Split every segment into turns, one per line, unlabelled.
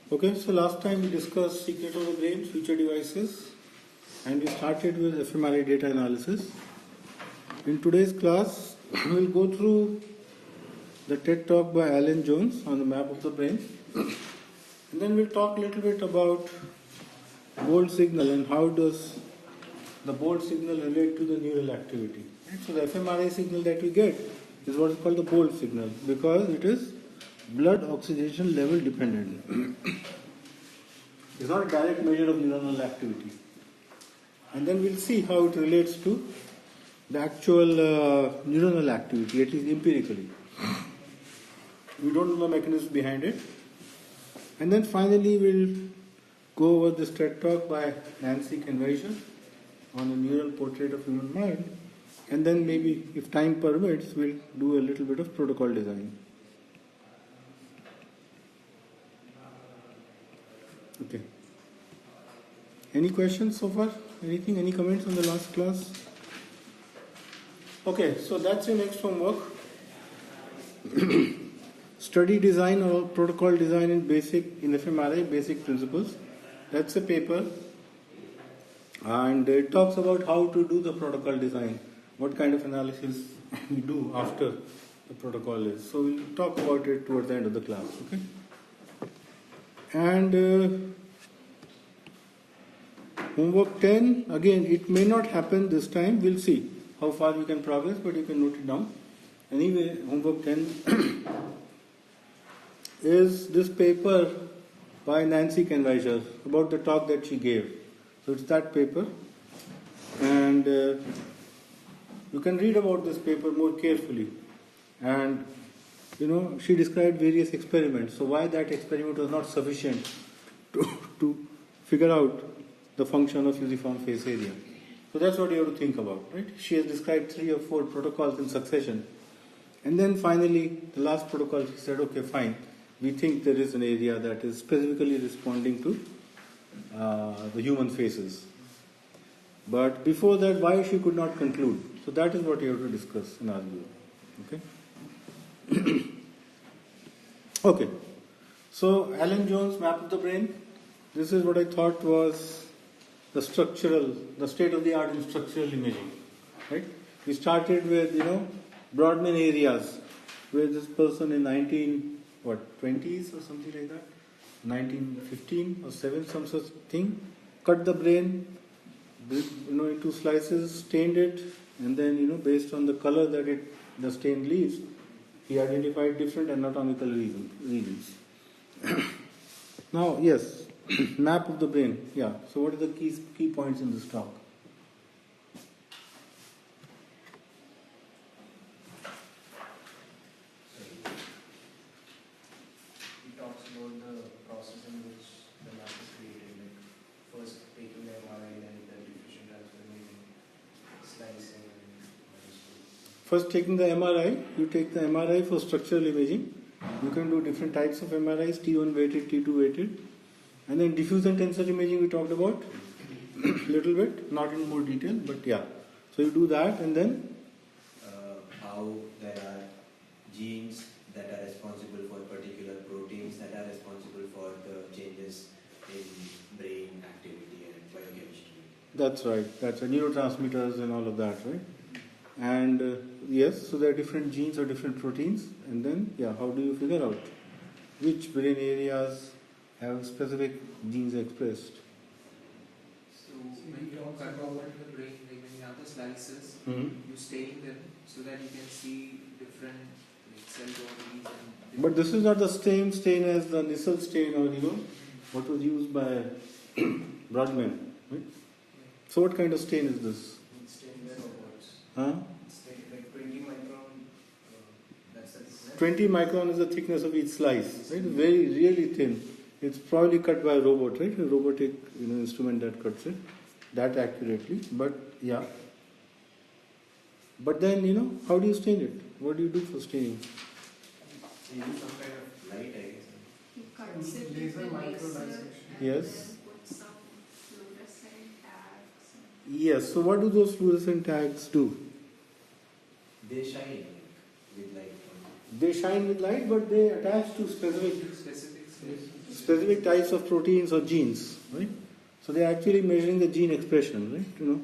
Okay, so last time we discussed secret of the brain, future devices, and we started with fMRI data analysis. In today's class, we'll go through the TED talk by Alan Jones on the map of the brain, and then we'll talk a little bit about bold signal and how does the bold signal relate to the neural activity. Right? So the fMRI signal that we get is what is called the bold signal because it is blood oxygenation level dependent. It's not a direct measure of neuronal activity. And then we'll see how it relates to the actual neuronal activity, at least empirically. We don't know the mechanism behind it. And then finally we'll go over this TED talk by Nancy Kanwisher on a neural portrait of human mind. And then maybe, if time permits, we'll do a little bit of protocol design. Okay. Any questions so far? Anything? Any comments on the last class? Okay, so that's your next homework. Study design or protocol design in fMRI, basic principles. That's a paper. And it talks about how to do the protocol design. What kind of analysis we do after the protocol is. So we'll talk about it towards the end of the class. Okay. And homework 10, again, it may not happen this time. We'll see how far we can progress, but you can note it down. Anyway, homework 10 is this paper by Nancy Kanwisher about the talk that she gave. So it's that paper. And you can read about this paper more carefully. And she described various experiments. So why that experiment was not sufficient to figure out the function of fusiform face area. So that's what you have to think about, right? She has described 3 or 4 protocols in succession. And then finally, the last protocol, she said, okay, fine. We think there is an area that is specifically responding to the human faces. But before that, why she could not conclude? So that is what you have to discuss in our view. Okay? Okay. So Alan Jones' map of the brain. This is what I thought was the state of the art in structural imaging. Right? We started with, Brodmann areas, where this person in 20s or something like that, 1915 or 7, some such thing, cut the brain, into slices, stained it, and then, based on the color that the stain leaves, he identified different anatomical regions. Now, yes, map of the brain. Yeah. So, what are the key points in this talk?
He talks about the process in which the map is created, like first taking the MRI, then the diffusion transformation, slicing,
First, taking the MRI, you take the MRI for structural imaging. You can do different types of MRIs, T1 weighted, T2 weighted. And then diffusion tensor imaging we talked about little bit, not in more detail, but yeah. So you do that and then?
How there are genes that are responsible for particular proteins that are responsible for the changes in brain activity and biochemistry.
That's right. That's right. Neurotransmitters and all of that, right? And yes, so there are different genes or different proteins. And then, how do you figure out which brain areas have specific genes expressed?
So when you cut over the brain, like when you have the slices, you stain them so that you can see different cell bodies.
But this is not the same stain as the Nissl stain or what was used by Brodmann, right? So what kind of stain is this?
stain by robots.
Huh?
Stain like 20 micron. That's the thickness.
20 micron is the thickness of each slice, right? Very, really thin. It's probably cut by a robot, right? A robotic instrument that cuts it that accurately. But yeah. But then, how do you stain it? What do you do for staining?
You use some kind of light, I guess.
He cuts it with
Laser
a
microdissection.
Yes.
and puts some fluorescent tags.
Yes. So what do those fluorescent tags do?
They shine with light.
They shine with light, but they attach to specific
Specific
specific types of proteins or genes, right? So they are actually measuring the gene expression, right?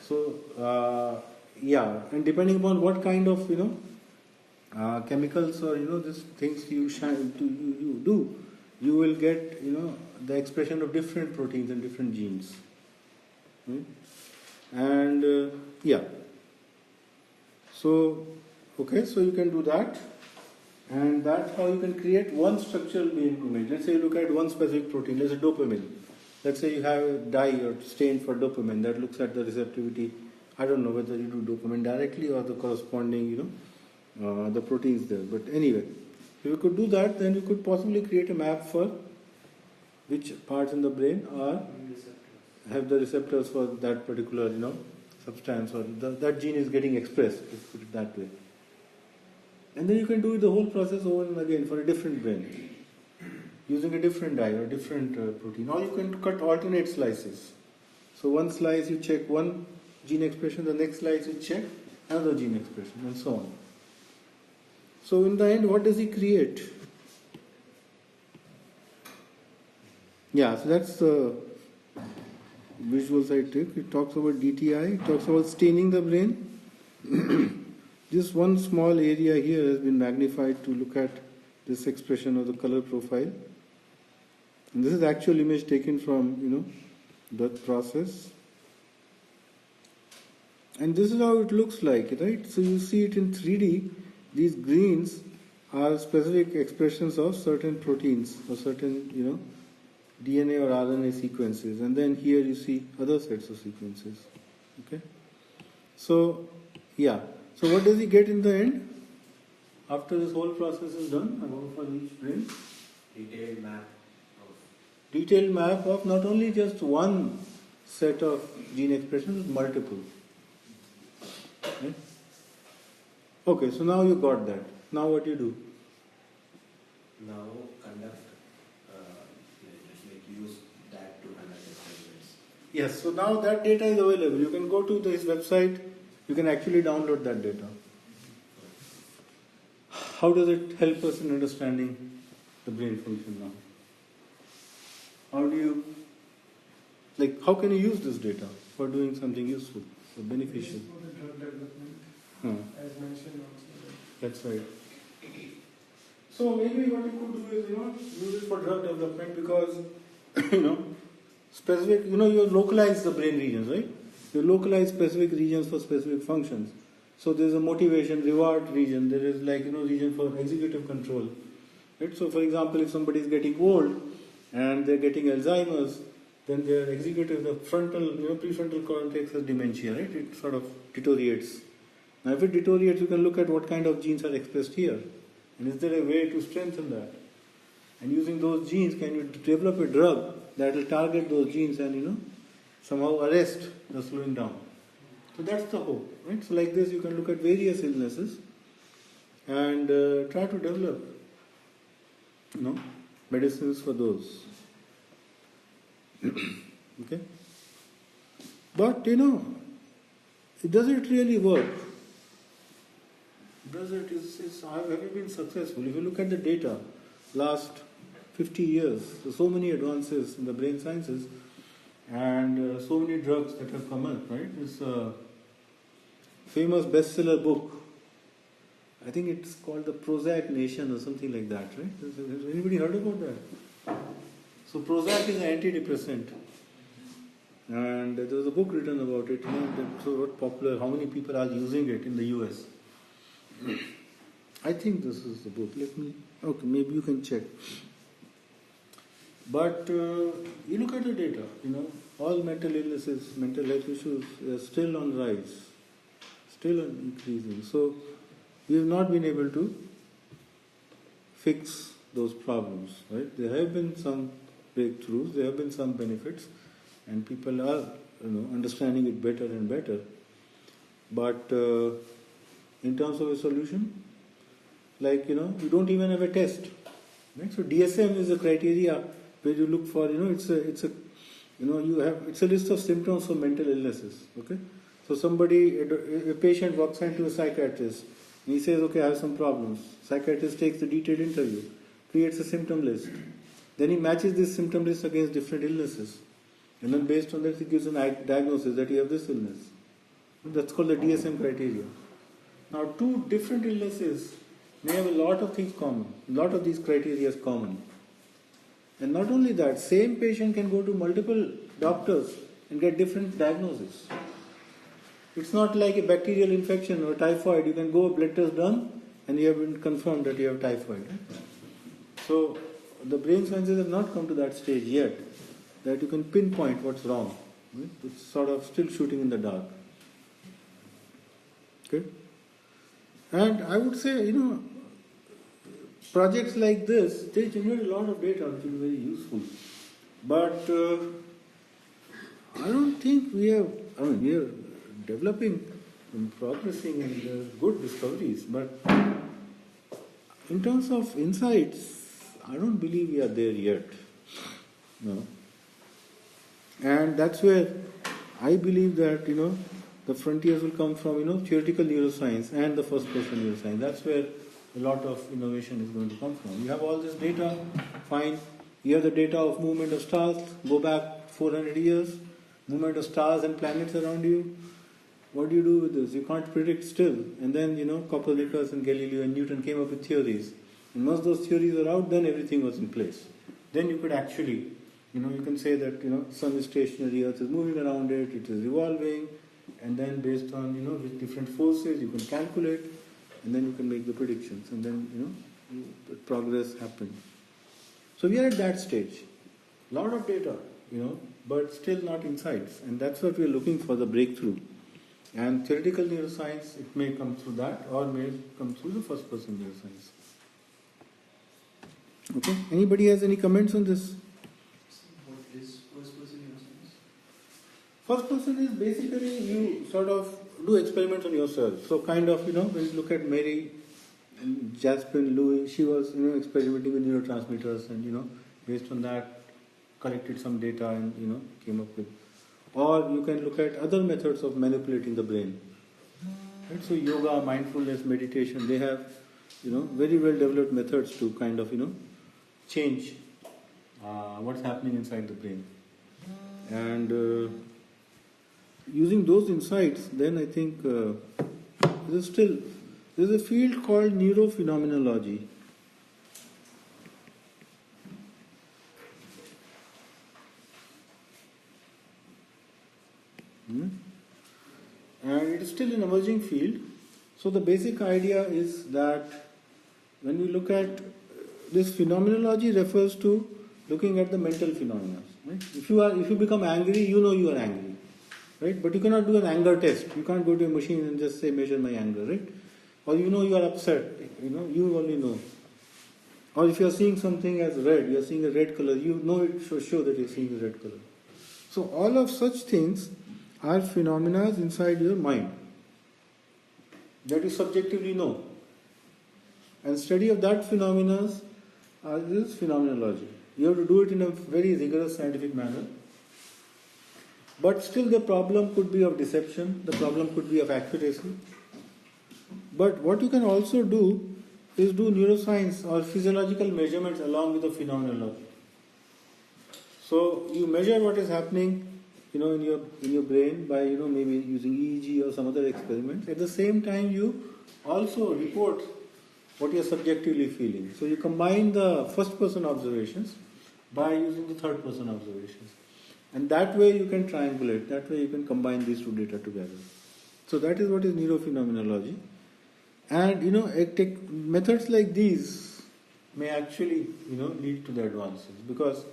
So yeah, and depending upon what kind of chemicals or these things you do, you will get the expression of different proteins and different genes, right? And yeah. So okay, so you can do that, and that's how you can create one structural brain image. Let's say you look at one specific protein, let's say dopamine. Let's say you have a dye or stain for dopamine that looks at the receptivity. I don't know whether you do dopamine directly or the corresponding, the proteins there. But anyway, if you could do that, then you could possibly create a map for which parts in the brain have the receptors for that particular, substance, or that gene is getting expressed, let's put it that way. And then you can do the whole process over and again for a different brain, using a different dye or different protein. Or you can cut alternate slices. So one slice you check one gene expression, the next slice you check another gene expression, and so on. So in the end, what does he create? Yeah, so that's the visuals I took. It talks about DTI, it talks about staining the brain. This one small area here has been magnified to look at this expression of the color profile. And this is actual image taken from, that process. And this is how it looks like, right? So you see it in 3D. These greens are specific expressions of certain proteins or certain, DNA or RNA sequences. And then here you see other sets of sequences. Okay? So, yeah. So what does he get in the end? After this whole process is done, about for each brain? Detailed map of not only just one set of gene expressions, but multiple. Okay? Okay, so now you got that. Now what do you do?
Now conduct, use that to conduct experiments.
Yes, so now that data is available. You can go to this website, you can actually download that data. How does it help us in understanding the brain function now? How do you, how can you use this data for doing something useful or beneficial?
For the drug development, as mentioned also.
That's right. So maybe what you could do is, use it for drug development because, specific, you localize the brain regions, right? You localize specific regions for specific functions. So there is a motivation, reward region. There is region for executive control. Right? So for example, if somebody is getting old and they're getting Alzheimer's, then their executive, the frontal, prefrontal cortex has dementia, right? It sort of deteriorates. Now if it deteriorates, you can look at what kind of genes are expressed here. And is there a way to strengthen that? And using those genes, can you develop a drug that will target those genes and, somehow arrest the slowing down? So that's the hope, right? So like this, you can look at various illnesses and try to develop, medicines for those. Okay? But, does it really work? Have you been successful? If you look at the data, last 50 years, so many advances in the brain sciences and so many drugs that have come up, right? This famous bestseller book, I think it's called The Prozac Nation or something like that, right? Has anybody heard about that? So Prozac is an antidepressant. And there was a book written about it, so what popular, how many people are using it in the US. I think this is the book. Okay, maybe you can check. But you look at the data, all mental illnesses, mental health issues are still on rise, still increasing. So we have not been able to fix those problems, right? There have been some breakthroughs, there have been some benefits, and people are, understanding it better and better. But in terms of a solution, you don't even have a test, right? So DSM is a criteria where you look for, it's a list of symptoms for mental illnesses. Okay, so a patient walks into a psychiatrist and he says, okay, I have some problems. Psychiatrist takes the detailed interview, creates a symptom list, Then he matches this symptom list against different illnesses. And then based on that, he gives a diagnosis that you have this illness. That's called the DSM criteria. Now, two different illnesses may have a lot of things common, a lot of these criteria is common. And not only that, same patient can go to multiple doctors and get different diagnoses. It's not like a bacterial infection or typhoid. You can go, blood test done, and you have been confirmed that you have typhoid. So, the brain sciences have not come to that stage yet, that you can pinpoint what's wrong. It's sort of still shooting in the dark. Okay? And I would say, projects like this, they generate a lot of data which will be very useful. But I don't think we are developing and progressing and there are good discoveries. But in terms of insights, I don't believe we are there yet. No. And that's where I believe that, the frontiers will come from, theoretical neuroscience and the first person neuroscience. That's where a lot of innovation is going to come from. You have all this data, fine. You have the data of movement of stars, go back 400 years, movement of stars and planets around you. What do you do with this? You can't predict still. And then, Copernicus and Galileo and Newton came up with theories. And once those theories are out, then everything was in place. Then you could actually, you can say that, sun is stationary, earth is moving around it, it is revolving. And then based on, with different forces, you can calculate. And then you can make the predictions. And then, progress happens. So we are at that stage. A lot of data, but still not insights. And that's what we are looking for, the breakthrough. And theoretical neuroscience, it may come through that or may come through the first person neuroscience. Okay? Anybody has any comments on this?
What is first person neuroscience?
First person is basically you sort of do experiments on yourself. So kind of, when you look at Mary and Jasmine Louis, she was, experimenting with neurotransmitters and, based on that, collected some data and, came up with. Or you can look at other methods of manipulating the brain. Right? So yoga, mindfulness, meditation, they have, very well developed methods to kind of, change what's happening inside the brain. And using those insights, then I think there's a field called neurophenomenology. And it is still an emerging field. So the basic idea is that when we look at this phenomenology refers to looking at the mental phenomena. Right? If you become angry, you are angry. Right? But you cannot do an anger test. You can't go to a machine and just say measure my anger, right? Or you are upset, you only know. Or if you are seeing something as red, you are seeing a red color, it shows that you are seeing a red color. So all of such things are phenomena inside your mind that you subjectively know. And study of that phenomena is phenomenology. You have to do it in a very rigorous scientific manner. But still the problem could be of deception, the problem could be of accuracy. But what you can also do is do neuroscience or physiological measurements along with the phenomenology. So you measure what is happening, in your brain by, maybe using EEG or some other experiments. At the same time, you also report what you are subjectively feeling. So you combine the first person observations by using the third person observations. And that way you can triangulate, that way you can combine these two data together. So that is what is neurophenomenology. And, methods like these may actually, lead to the advances because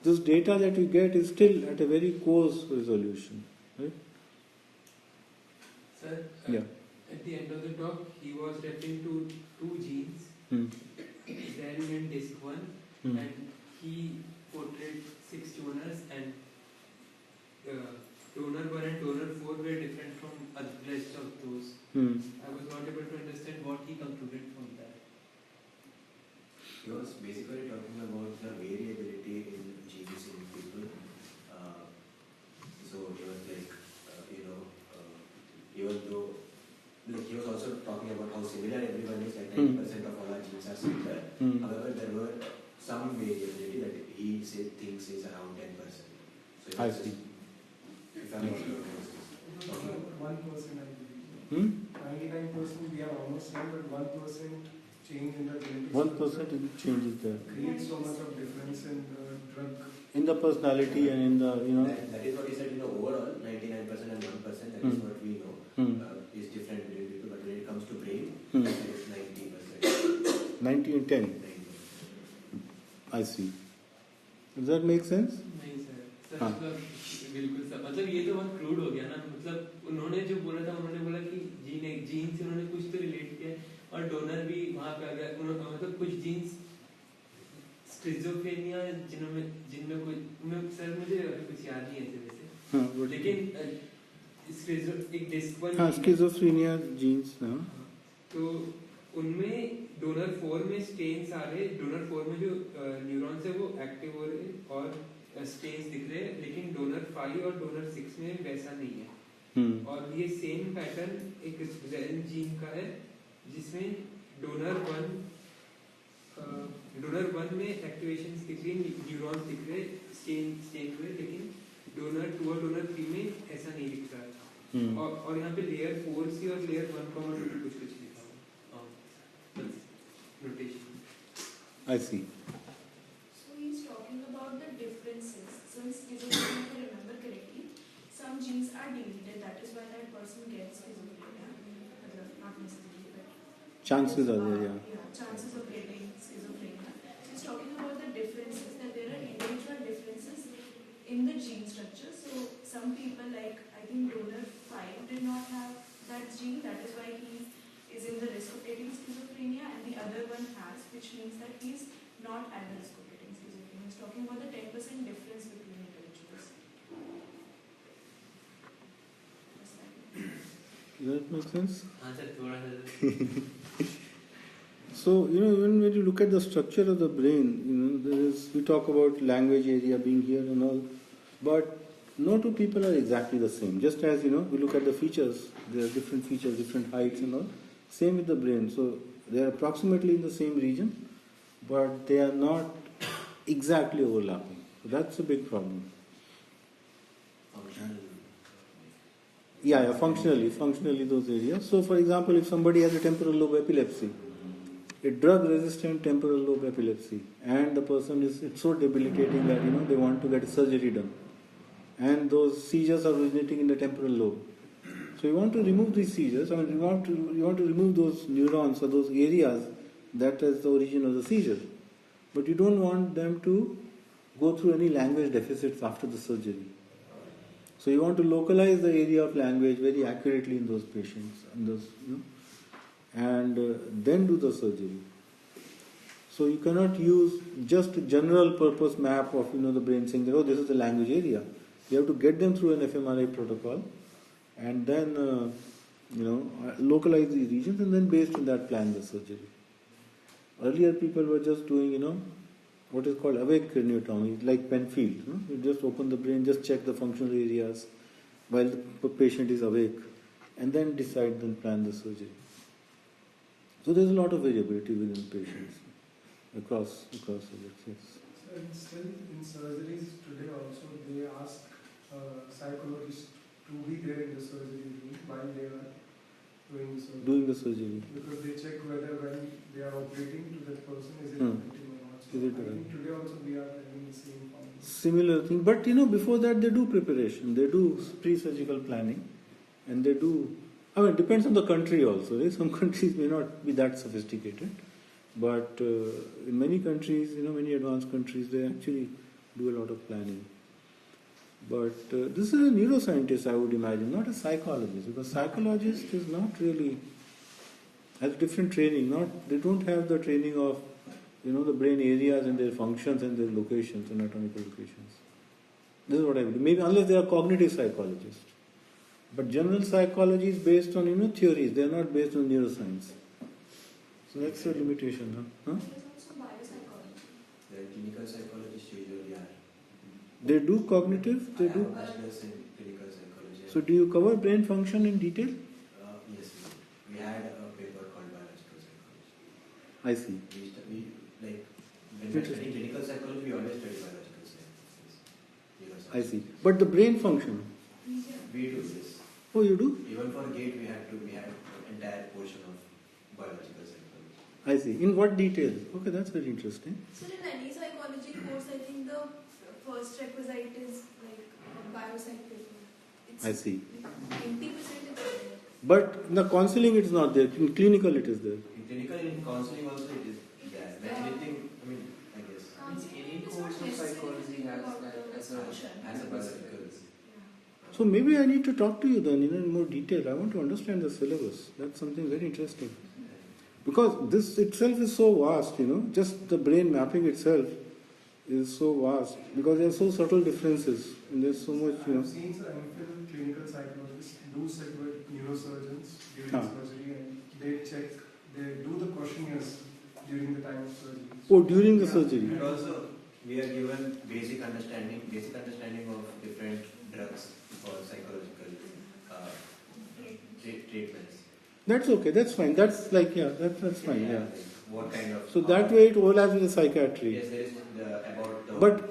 this data that we get is still at a very coarse resolution. Right?
Sir,
Yeah.
at the end of the talk, he was referring to two genes, Zen and DISC1, and he portrayed 6 tumors, and donor 1 and donor 4 were different from the rest of those. I was not able to understand what he concluded from that.
He was basically talking about the variability in genes in people. So he was like, even though, he was also talking about how similar everyone is, like 90% of all our genes are similar. However, there were some variability that he thinks is around 10%. So
I see.
if I'm not wrong, okay.
1% I believe. 99% we are almost same, but 1% change in the genetic
1% changes there.
creates so much of difference in the drug.
In the personality and in the,
That is what he said, overall, 99% and 1%, that is what we know, is different between people, but when it comes to brain, it's 90%.
90 and 10.
90%.
I see. Does that make sense?
नहीं sir sir मतलब बिल्कुल sir मतलब ये तो बहुत crude हो गया ना मतलब उन्होंने जो बोला था उन्होंने बोला कि जीन से उन्होंने कुछ तो रिलेट किया और डोनर भी वहाँ पे आ गया उन्होंने मतलब कुछ जीन्स स्किज़ोफ्रेनिया जिनमें कोई सर मुझे कुछ याद नहीं है वैसे लेकिन एक डिस्क वन
स्किज़ोफ्रेनिया जीन्स
तो उनमें डोनर 4 में स्टेन्स आ रहे डोनर 4 में जो न्यूरॉन्स है वो एक्टिव हो रहे और स्टेन्स दिख रहे हैं लेकिन डोनर 5 और डोनर 6 में वैसा नहीं है और ये सेम पैटर्न एक रेन जीन का है जिसमें डोनर 1 में एक्टिवेशंस दिख रही न्यूरॉन्स दिख रहे स्टेन हुए लेकिन डोनर 2 और डोनर 3 में ऐसा नहीं दिख रहा है और यहाँ पे लेयर 4C और लेयर 1 का कुछ लिखा हुआ notation.
I see.
So he's talking about the differences. So in schizophrenia, if I remember correctly, some genes are deleted. That is why that person gets schizophrenia. Not necessarily, but
Chances are there, yeah.
Yeah, chances of getting schizophrenia. So he's talking about the differences, that there are individual differences in the gene structure. So some people, like I think donor 5 did not have that gene. That is why he is in the risk of getting schizophrenia, and the other one has, which means that he is not at the risk of getting schizophrenia. He's talking about the 10% difference between individuals.
Does that make sense?
हाँ sir थोड़ा सा
So, even when you look at the structure of the brain, we talk about language area being here and all, but no two people are exactly the same. Just as, we look at the features, there are different features, different heights and all. Same with the brain. So, they are approximately in the same region, but they are not exactly overlapping. So that's a big problem.
Functional.
Yeah, functionally those areas. So, for example, if somebody has a temporal lobe epilepsy, a drug-resistant temporal lobe epilepsy, and the person it's so debilitating that they want to get surgery done, and those seizures are originating in the temporal lobe. So you want to remove these seizures. I mean, you want to remove those neurons or those areas that is the origin of the seizure, but you don't want them to go through any language deficits after the surgery. So you want to localize the area of language very accurately in those patients, and then do the surgery. So you cannot use just a general purpose map of the brain saying that this is the language area. You have to get them through an fMRI protocol, and then localize these regions, and then based on that plan the surgery. Earlier people were just doing what is called awake craniotomy, like Penfield. You just open the brain, just check the functional areas while the patient is awake, and then decide, then plan the surgery. So there's a lot of variability within patients across subjects. Yes.
So and still in surgeries today also they ask psychologists to be there in the surgery room while they are doing the surgery. Because they check whether when they are operating to that person is it effective or not. So
Is it
I think today also we are having the same problem.
Similar thing, but before that they do preparation, they do pre-surgical planning, and they do. I mean, it depends on the country also. Right? Some countries may not be that sophisticated, but in many countries, many advanced countries, they actually do a lot of planning. But this is a neuroscientist, I would imagine, not a psychologist, because psychologist is not really has different training. They don't have the training of the brain areas and their functions and their locations, anatomical locations. This is what I believe. Maybe unless they are cognitive psychologists. But general psychology is based on theories. They are not based on neuroscience. So that's a limitation, huh?
There's also biopsychology.
The clinical psychologists usually are.
They do cognitive. They
I have
do.
a bachelor's in clinical psychology.
So do you cover brain function in detail?
Yes, we had a paper called biological psychology.
I see.
We When we are studying clinical psychology, we always study biological science.
I see. But the brain function?
We do this.
Oh, you do?
Even for GATE, we had an entire portion of biological psychology.
I see. In what detail? Okay, that's very interesting.
So in any psychology course, I think the first requisite is like a biopsych paper. It's
I see.
90% is there.
But in the counseling it's not there. In clinical it is there.
In clinical, in counseling also it is there. Anything, I mean, I guess.
Any course of psychology has that as a
biological.
So maybe I need to talk to you then in more detail. I want to understand the syllabus. That's something very interesting. Because this itself is so vast, just the brain mapping itself is so vast. Because there are so subtle differences and there's so much,
I've seen some MPhil clinical psychologists do sit with neurosurgeons during surgery and they do the questionnaires during the time of surgery.
Oh, during the surgery.
And also, we are given basic understanding of different drugs for psychological treatments.
That's okay, that's fine. That's like, that's fine, yeah.
Like what kind of...
So that way it overlaps with the psychiatry.
Yes, there is about the...
But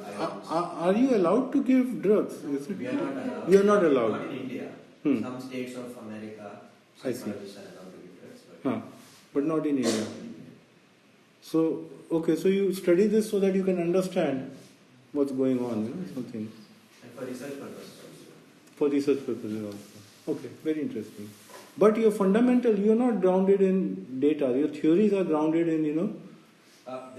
are you allowed to give drugs? Is it?
We are not allowed.
We are not allowed.
Not in India. Some states of America,
I see.
psychologists are allowed to give drugs.
But not in India. So, okay, so you study this so that you can understand what's going on, something.
And for research purposes also.
For research purposes also. Okay, very interesting. But you're not grounded in data. Your theories are grounded in,
There are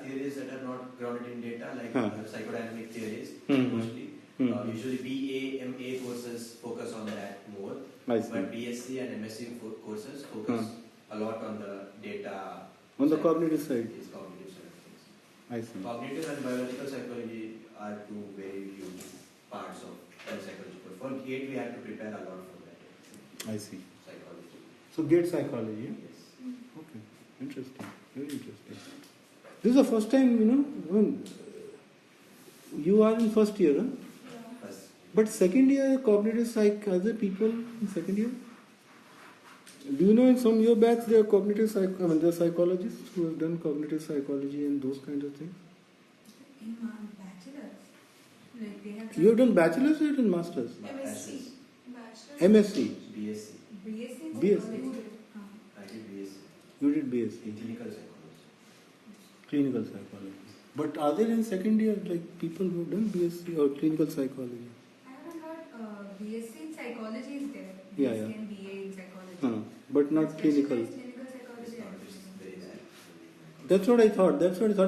theories that are not grounded in data, like psychodynamic theories, mostly. Usually BA, MA courses focus on that more.
I see.
But BSc and MSc courses focus a lot on the data.
On the cognitive side.
Yes, cognitive side of things.
I see.
Cognitive and biological psychology are two very huge parts of psychology. For GATE, we have to prepare a lot for that.
I see.
Psychology.
So GATE psychology.
Yes.
Okay, interesting. Very interesting. This is the first time, you are in first year, huh?
Yeah.
First.
But second year cognitive psych, other people in second year? Do you know in some year batch there are there are psychologists who have done cognitive psychology and those kinds of things?
In bachelor's, like they have
You have done bachelor's or you have done master's?
MSc. Bachelor.
MSc.
BSc.
BSc in
BSc.
psychology.
I did BSc.
You did BSc.
In clinical psychology.
Clinical psychology. But are there in second year like people who have done BSc or clinical psychology?
I haven't heard BSc in psychology is there.
Yeah,
BSc
yeah.
and BA in psychology.
But not clinical.
Specialized clinical psychology. I don't
It's
know.
very bad.
That's what I thought.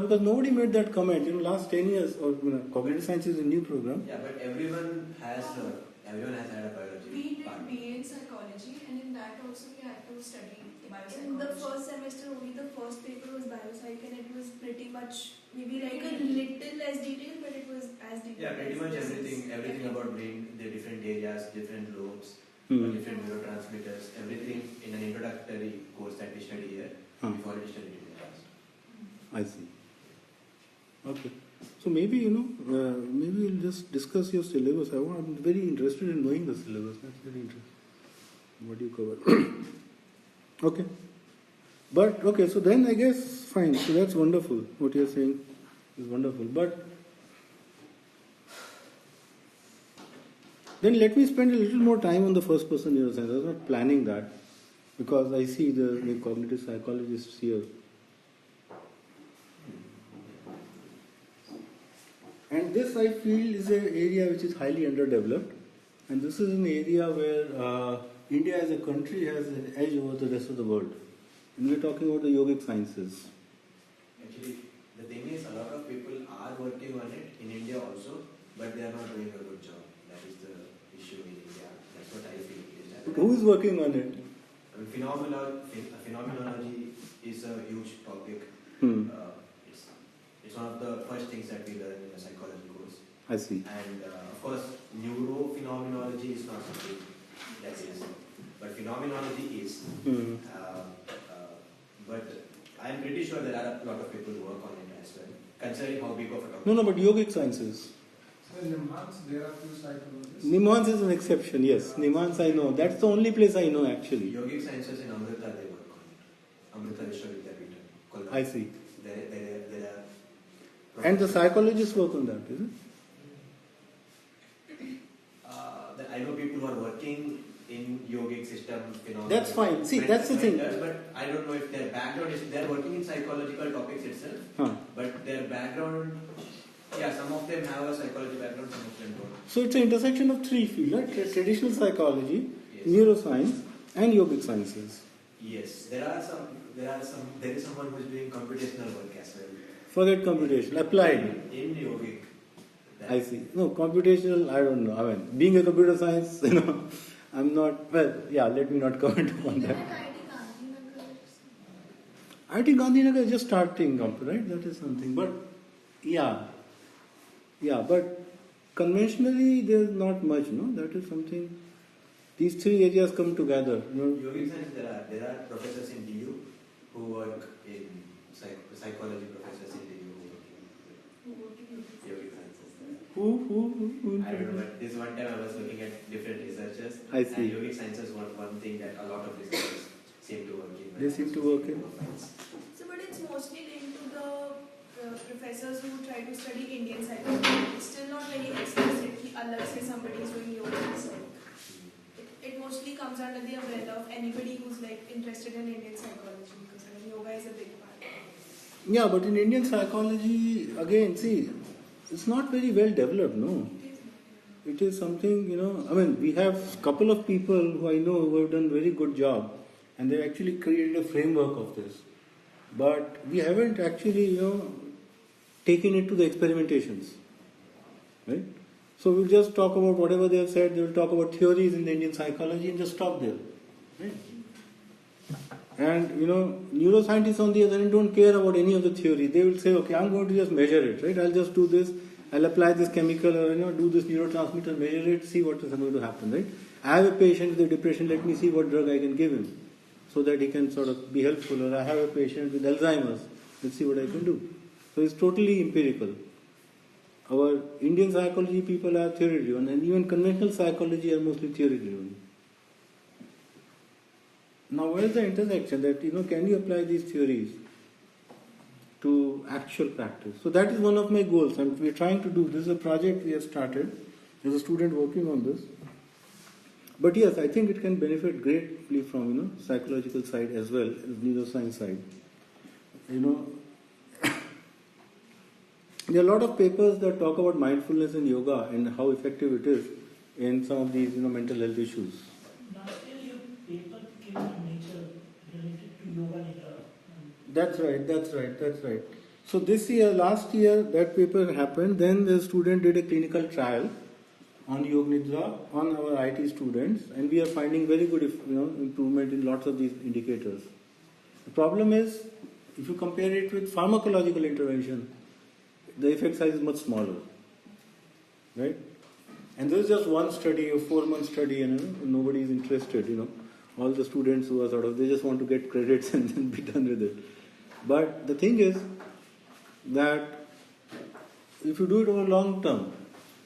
Because nobody made that comment. Last 10 years, or cognitive science is a new program.
Yeah, but everyone has had a biology
We did
part.
BA in psychology, and in that also we had to study biopsychology. In the first semester, only the first paper was biopsych, and it was pretty much maybe like a little less detailed, but it was as detailed.
Yeah, pretty
as
much
this is.
everything about brain, the different areas, different lobes, different neurotransmitters, everything in an introductory course that we study here, before we study in class.
I see. Okay. So maybe, maybe we'll just discuss your syllabus. I'm very interested in knowing the syllabus. That's very interesting. What do you cover? Okay. But, okay, so then I guess, fine. So that's wonderful. What you're saying is wonderful. But then let me spend a little more time on the first person neuroscience. I was not planning that because I see the cognitive psychologists here. And this, I feel, is an area which is highly underdeveloped. And this is an area where India as a country has an edge over the rest of the world. And we're talking about the yogic sciences.
Actually, the thing is, a lot of people are working on it in India also, but they are not doing a good job. That is the issue in India. That's what I feel.
Who is working on it?
I mean, phenomenology is a huge topic. It's one of the first things that we learn in a psychology course.
I see.
And of course, neurophenomenology is not something that is, but phenomenology is. But I'm pretty sure there are a lot of people who work on it as well, considering how big of a topic.
No, but yogic sciences.
So in Nimhans, there are few psychologists.
Nimhans is an exception, yes. Nimhans I know. That's the only place I know actually.
Yogic sciences in Amrita, they work on it. Amrita Vishwavidyapita, Kolkata.
I see.
There
And the psychologists work on that, is it?
I know people who are working in yogic system phenomena.
That's fine. See, that's the thing.
But I don't know if their background is, they're working in psychological topics itself, but their background, some of them have a psychology background, some of them don't.
So it's an intersection of three fields, right? Traditional psychology,
Yes.
neuroscience, and yogic sciences.
Yes, there is someone who is doing computational work as well.
Forget computation, applied.
In yogic.
I see. No, computational, I don't know. I mean, being a computer science, I'm not, let me not comment on that. IT Gandhinagar is just starting up, right? That is something. But, but conventionally there's not much, no? That is something, these three areas come together.
Yogic science, there are professors in DU who work in psychology professors in DU who work in yogic sciences.
Who?
I don't know, but this one time I was looking at different researchers.
I see.
And yogic sciences was one thing that a lot of researchers seem to work in.
They seem to work in.
So, but it's mostly linked to the professors who try to study Indian psychology. It's still not very explicitly, unless say somebody is doing yoga. So it mostly comes under the umbrella of anybody who's like interested in Indian psychology, because yoga is a big part.
Yeah, but in Indian psychology, again, see, it's not very well developed, no. It is something, we have a couple of people who I know who have done very good job, and they actually created a framework of this. But we haven't actually, taken it to the experimentations, right? So we'll just talk about whatever they have said. They will talk about theories in the Indian psychology and just stop there, right? And neuroscientists on the other hand don't care about any of the theory. They will say, okay, I'm going to just measure it, right? I'll just do this. I'll apply this chemical or do this neurotransmitter, measure it, see what is going to happen, right? I have a patient with depression. Let me see what drug I can give him, so that he can sort of be helpful. Or I have a patient with Alzheimer's. Let's see what I can do. So it's totally empirical. Our Indian psychology people are theory driven, and even conventional psychology are mostly theory driven. Now, where is the intersection that, can you apply these theories to actual practice? So that is one of my goals, and we are trying to do. This is a project we have started. There's a student working on this. But yes, I think it can benefit greatly from, psychological side as well as neuroscience side. There are a lot of papers that talk about mindfulness in yoga and how effective it is in some of these, mental health issues.
Last year your paper came in Nature related to yoga nidra.
That's right. So last year, that paper happened. Then the student did a clinical trial on Yoga Nidra on our IT students, and we are finding very good, improvement in lots of these indicators. The problem is, if you compare it with pharmacological intervention, the effect size is much smaller, right? And this is just one study, a 4-month study, and nobody is interested. All the students who are they just want to get credits and then be done with it. But the thing is that if you do it over long term,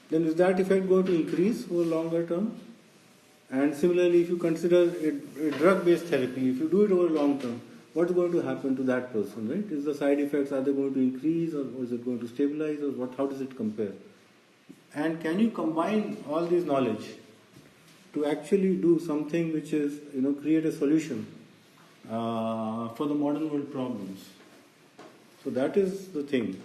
then is that effect going to increase over longer term? And similarly, if you consider a drug-based therapy, if you do it over long term, what's going to happen to that person, right? Is the side effects, are they going to increase, or is it going to stabilize, or how does it compare? And can you combine all this knowledge to actually do something which is, create a solution for the modern world problems? So that is the thing,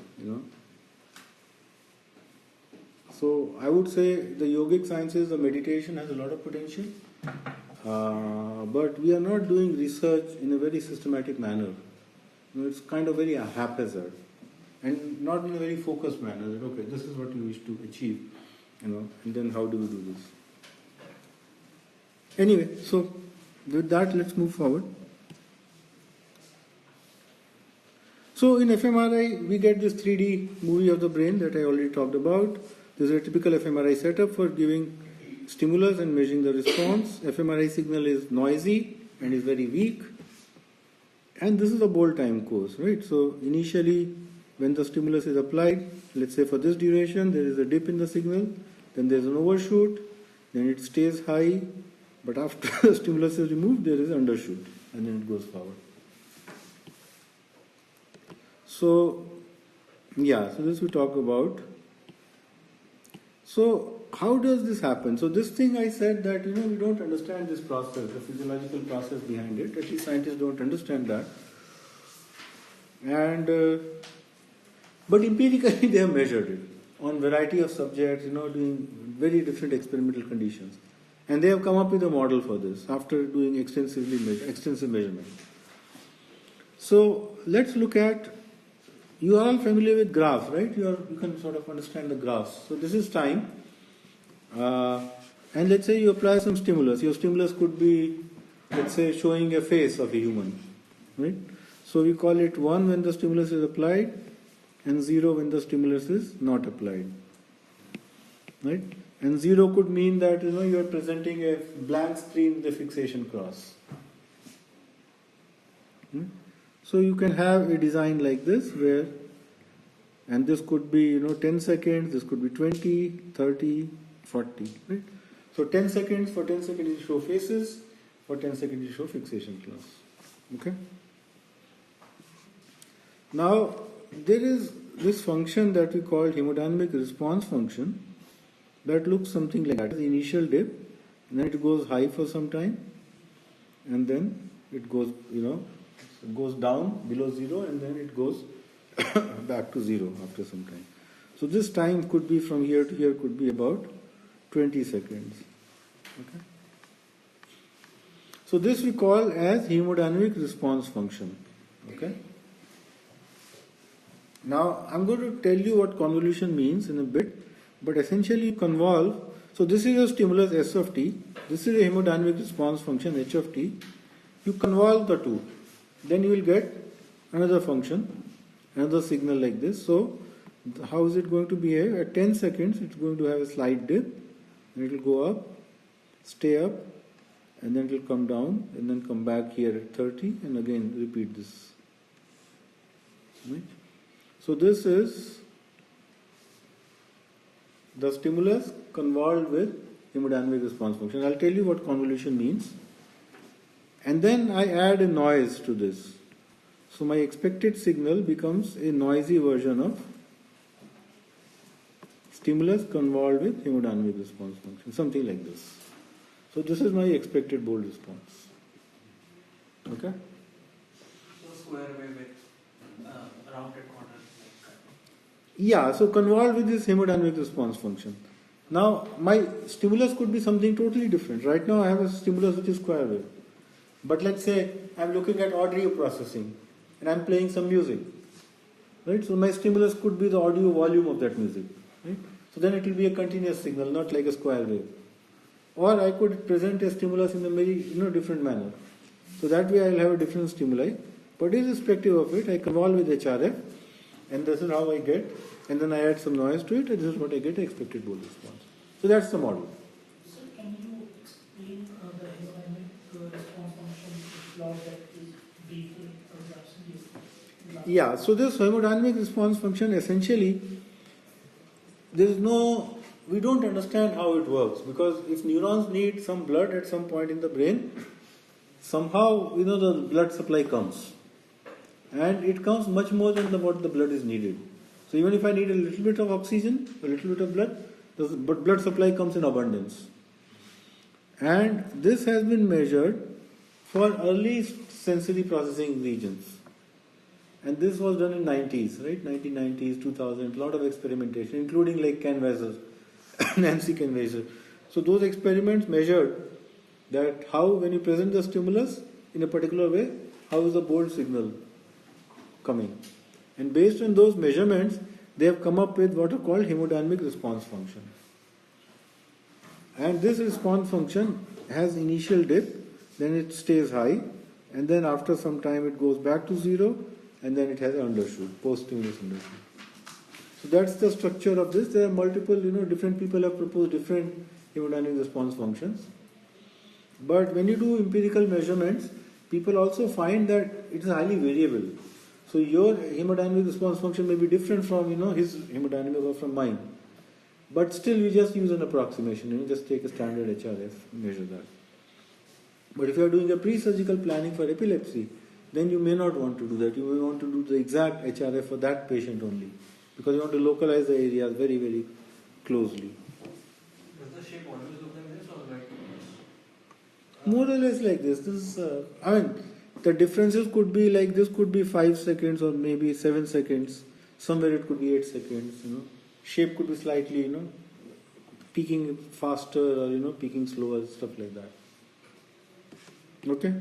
So I would say the yogic sciences, the meditation has a lot of potential, but we are not doing research in a very systematic manner. It's kind of very haphazard and not in a very focused manner. That, okay, this is what you wish to achieve, and then how do we do this? Anyway, so with that, let's move forward. So in fMRI, we get this 3D movie of the brain that I already talked about. This is a typical fMRI setup for giving stimulus and measuring the response. fMRI signal is noisy and is very weak. And this is a bold time course, right? So initially, when the stimulus is applied, let's say for this duration, there is a dip in the signal, then there is an overshoot, then it stays high, but after the stimulus is removed, there is an undershoot, and then it goes forward. So Yeah, so this we talk about. So how does this happen? So this thing I said that, we don't understand this process, the physiological process behind it. At least scientists don't understand that. And but empirically they have measured it on variety of subjects, doing very different experimental conditions. And they have come up with a model for this after doing extensive measurement. So let's look at, you are all familiar with graphs, right? You can sort of understand the graphs. So this is time. And let's say you apply some stimulus. Your stimulus could be, let's say, showing a face of a human, right? So we call it 1 when the stimulus is applied and 0 when the stimulus is not applied, right? And 0 could mean that, you are presenting a blank screen with a fixation cross. So you can have a design like this where, and this could be 10 seconds, this could be 20, 30, 40, right? So 10 seconds, for 10 seconds you show faces, for 10 seconds you show fixation cross. Okay? Now there is this function that we call hemodynamic response function that looks something like that. The initial dip, and then it goes high for some time, and then it goes, goes down below 0, and then it goes back to 0 after some time. So this time could be from here to here, could be about 20 seconds. Okay. So this we call as hemodynamic response function. Okay. Now I'm going to tell you what convolution means in a bit, but essentially you convolve. So this is a stimulus S of t, this is a hemodynamic response function H of t. You convolve the two, then you will get another function, another signal like this. So how is it going to behave? At 10 seconds it's going to have a slight dip, and it will go up, stay up, and then it will come down, and then come back here at 30, and again repeat this. Right? So this is the stimulus convolved with hemodynamic response function. I'll tell you what convolution means. And then I add a noise to this. So my expected signal becomes a noisy version of stimulus convolved with hemodynamic response function, something like this. So this is my expected bold response. Okay?
So square wave with rounded corner.
Yeah, so convolved with this hemodynamic response function. Now my stimulus could be something totally different. Right now I have a stimulus which is square wave. But let's say I'm looking at audio processing and I'm playing some music. Right? So my stimulus could be the audio volume of that music. Right? So then it will be a continuous signal, not like a square wave. Or I could present a stimulus in a very different manner. So that way I'll have a different stimuli. But irrespective of it, I convolve with HRF, and this is how I get, and then I add some noise to it, and this is what I get, expected bold response. So that's the model.
So can you explain the hemodynamic response function law that is briefly absent?
Yeah, so this hemodynamic response function essentially, we don't understand how it works, because if neurons need some blood at some point in the brain, somehow the blood supply comes, and it comes much more than what the blood is needed. So even if I need a little bit of oxygen, a little bit of blood, the blood supply comes in abundance. And this has been measured for early sensory processing regions. And this was done in 90s, right? 1990s, 2000, a lot of experimentation, including like Kanwisher, Nancy Kanwisher. So those experiments measured that how, when you present the stimulus in a particular way, how is the bold signal coming. And based on those measurements, they have come up with what are called hemodynamic response function. And this response function has initial dip, then it stays high, and then after some time it goes back to 0, and then it has an undershoot, post-stimulus undershoot. So that's the structure of this. There are multiple, different people have proposed different hemodynamic response functions. But when you do empirical measurements, people also find that it is highly variable. So your hemodynamic response function may be different from, his hemodynamic or from mine. But still we just use an approximation, just take a standard HRF and measure that. But if you are doing a pre-surgical planning for epilepsy, then you may not want to do that. You may want to do the exact HRF for that patient only. because you want to localize the areas very, very closely.
Does the shape always look like this or like
More or less like this. This is, the differences could be like this, could be 5 seconds or maybe 7 seconds. Somewhere it could be 8 seconds. Shape could be slightly, peaking faster or peaking slower, stuff like that. Okay.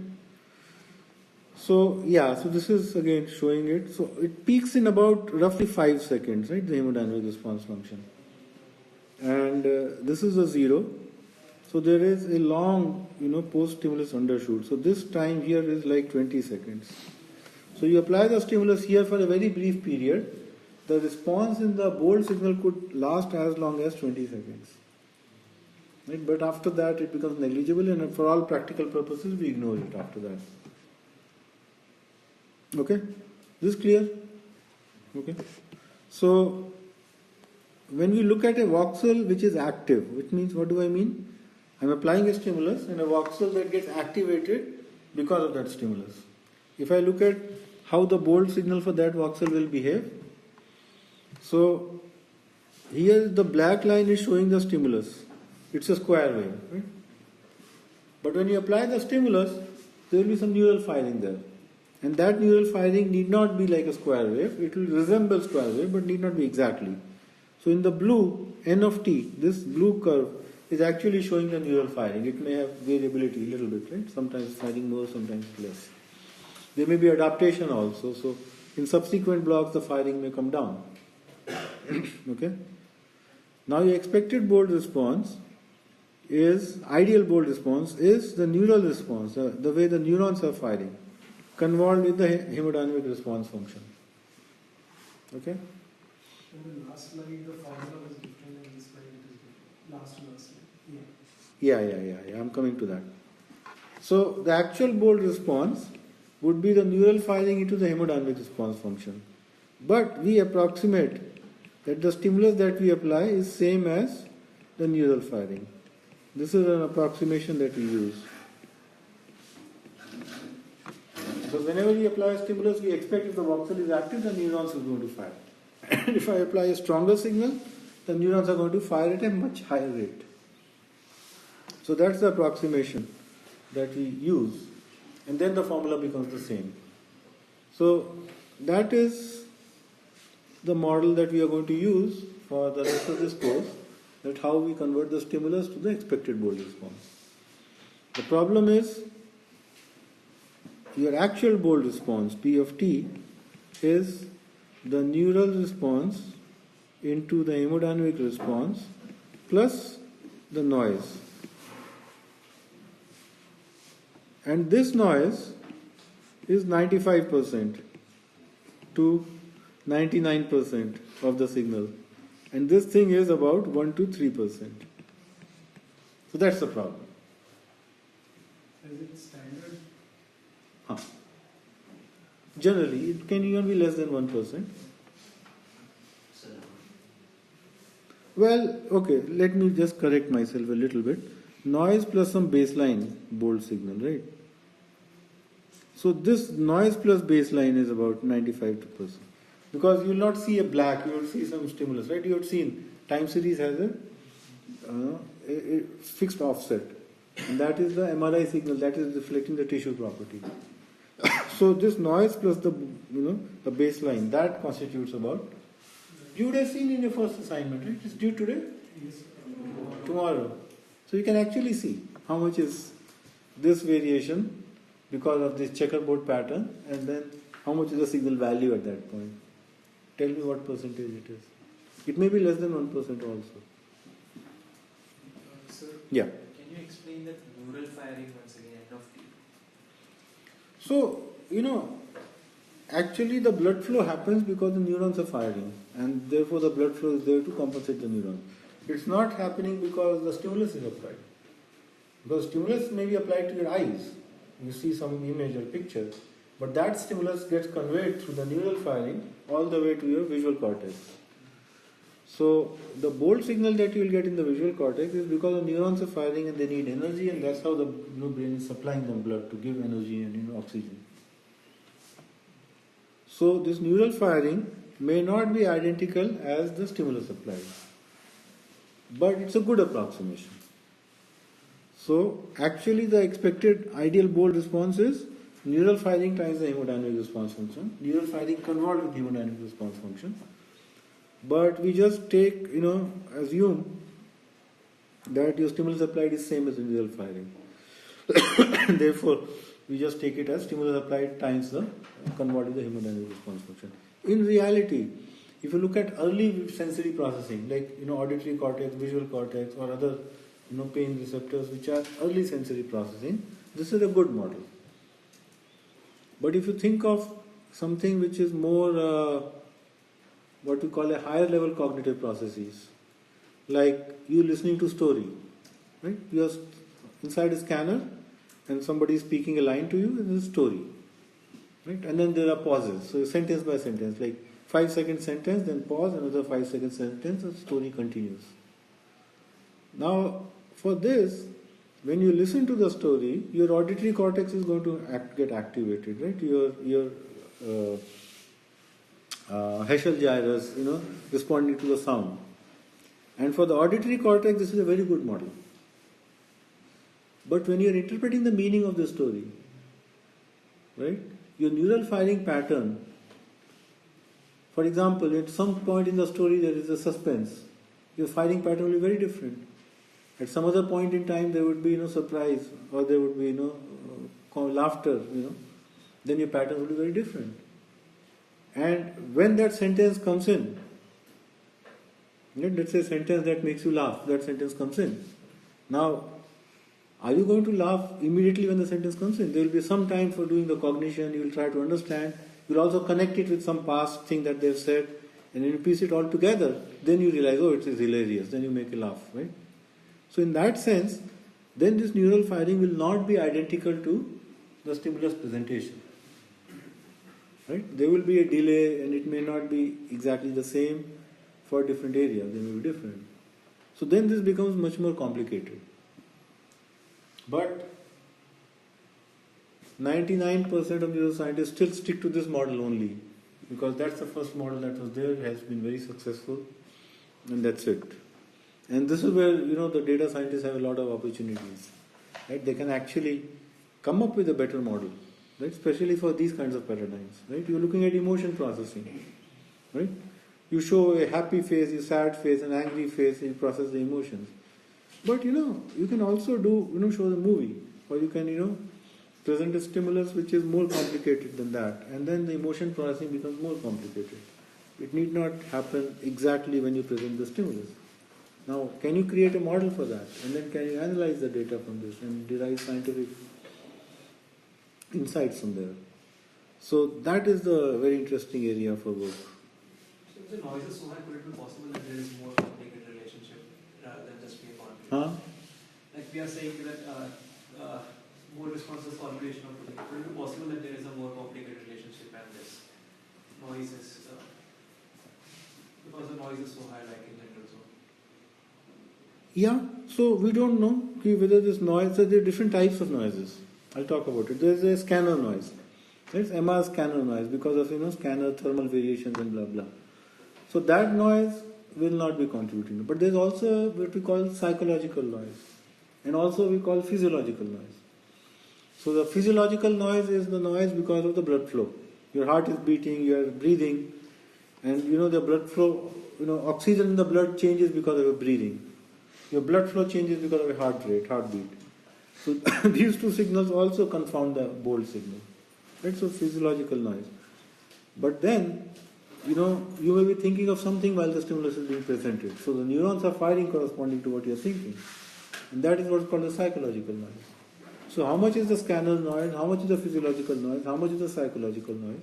So this is again showing it. So it peaks in about roughly 5 seconds, right? The hemodynamic response function, and this is a 0. So there is a long, post-stimulus undershoot. So this time here is like 20 seconds. So you apply the stimulus here for a very brief period. The response in the bold signal could last as long as 20 seconds. Right? But after that it becomes negligible, and for all practical purposes we ignore it after that. Okay? This is clear? Okay. So when we look at a voxel which is active, which means, what do I mean? I'm applying a stimulus and a voxel that gets activated because of that stimulus. If I look at how the bold signal for that voxel will behave, so here the black line is showing the stimulus. It's a square wave, right? But when you apply the stimulus, there will be some neural firing there. And that neural firing need not be like a square wave. It will resemble square wave, but need not be exactly. So in the blue, n of t, this blue curve is actually showing the neural firing. It may have variability a little bit, right? Sometimes firing more, sometimes less. There may be adaptation also. So in subsequent blocks, the firing may come down. Okay? Now your expected bold response ideal bold response is the neural response, the way the neurons are firing, convolved with the hemodynamic response function. Okay?
In the last slide, the formula was different, and this slide it is different. Last slide.
Yeah. I'm coming to that. So the actual bold response would be the neural firing into the hemodynamic response function. But we approximate that the stimulus that we apply is same as the neural firing. This is an approximation that we use. So whenever we apply a stimulus, we expect if the voxel is active, the neurons is going to fire. And if I apply a stronger signal, the neurons are going to fire at a much higher rate. So that's the approximation that we use. And then the formula becomes the same. So that is the model that we are going to use for the rest of this course, that how we convert the stimulus to the expected bold response. The problem is, your actual bold response, P of t, is the neural response into the hemodynamic response plus the noise. And this noise is 95% to 99% of the signal. And this thing is about 1 to 3%. So that's the problem.
Is it standard?
Generally, it can even be less than 1%. Well, okay, let me just correct myself a little bit. Noise plus some baseline bold signal, right? So this noise plus baseline is about 95%. Because you will not see a black, you will see some stimulus, right? You have seen time series has a fixed offset. And that is the MRI signal, that is reflecting the tissue property. So this noise plus the baseline, that constitutes about, you would have seen in your first assignment, right? It's due today?
Yes.
Tomorrow. So you can actually see how much is this variation because of this checkerboard pattern, and then how much is the signal value at that point. Tell me what percentage it is. It may be less than 1% also.
Sir,
Yeah.
can you explain that neural firing once again, N of t?
So, actually the blood flow happens because the neurons are firing, and therefore the blood flow is there to compensate the neuron. It's not happening because the stimulus is applied. Because stimulus may be applied to your eyes. You see some image or picture, but that stimulus gets conveyed through the neural firing all the way to your visual cortex. So the bold signal that you will get in the visual cortex is because the neurons are firing and they need energy, and that's how the brain is supplying them blood to give energy and oxygen. So this neural firing may not be identical as the stimulus applied, but it's a good approximation. So actually the expected ideal bold response is neural firing times the hemodynamic response function, neural firing convolved with hemodynamic response function. But we just take, assume that your stimulus applied is same as the neural firing. Therefore, we just take it as stimulus applied times the convolved with the hemodynamic response function. In reality, if you look at early sensory processing, like auditory cortex, visual cortex, or other pain receptors which are early sensory processing, this is a good model. But if you think of something which is more what we call a higher level cognitive processes, like you listening to story, right? You are inside a scanner and somebody is speaking a line to you, and it's a story, right? And then there are pauses, so sentence by sentence, like 5-second sentence, then pause, another 5-second sentence, and the story continues. Now, for this, when you listen to the story, your auditory cortex is going to get activated, right? Your Heschel gyrus, responding to the sound. And for the auditory cortex, this is a very good model. But when you are interpreting the meaning of the story, right, your neural firing pattern, for example, at some point in the story there is a suspense, your firing pattern will be very different. At some other point in time there would be surprise, or there would be laughter, then your pattern will be very different. And when that sentence comes in, let's say a sentence that makes you laugh, that sentence comes in. Now, are you going to laugh immediately when the sentence comes in? There will be some time for doing the cognition, you will try to understand, you will also connect it with some past thing that they've said, and then you piece it all together, then you realize, oh, it is hilarious, then you make a laugh, right? So in that sense, then this neural firing will not be identical to the stimulus presentation. Right? There will be a delay and it may not be exactly the same for different areas, they may be different. So then this becomes much more complicated. But 99% of neuroscientists still stick to this model only, because that's the first model that was there, has been very successful, and that's it. And this is where the data scientists have a lot of opportunities. Right? They can actually come up with a better model, right? Especially for these kinds of paradigms. Right? You're looking at emotion processing. Right? You show a happy face, a sad face, an angry face, and you process the emotions. But you can also do show the movie, or you can present a stimulus which is more complicated than that, and then the emotion processing becomes more complicated. It need not happen exactly when you present the stimulus. Now, can you create a model for that? And then can you analyze the data from this and derive scientific insights from there? So that is the very interesting area for work.
So if the noise is so high, could it be possible that there is more complicated relationship rather than just be a convolution? Like we are saying that more response is convolution of today. Could it be possible that there is a more complicated relationship and this noise is because the noise is so high, like in general zone?
Yeah, so we don't know whether this noise, so there are different types of noises. I'll talk about it. There's a scanner noise. It's MR scanner noise because of scanner thermal variations and blah blah. So that noise will not be contributing. But there's also what we call psychological noise, and also we call physiological noise. So the physiological noise is the noise because of the blood flow. Your heart is beating, you are breathing, and the blood flow, oxygen in the blood changes because of your breathing. Your blood flow changes because of your heartbeat. So these two signals also confound the bold signal. Right? So physiological noise. But then, you may be thinking of something while the stimulus is being presented. So the neurons are firing corresponding to what you are thinking. And that is what's called the psychological noise. So how much is the scanner noise? How much is the physiological noise? How much is the psychological noise?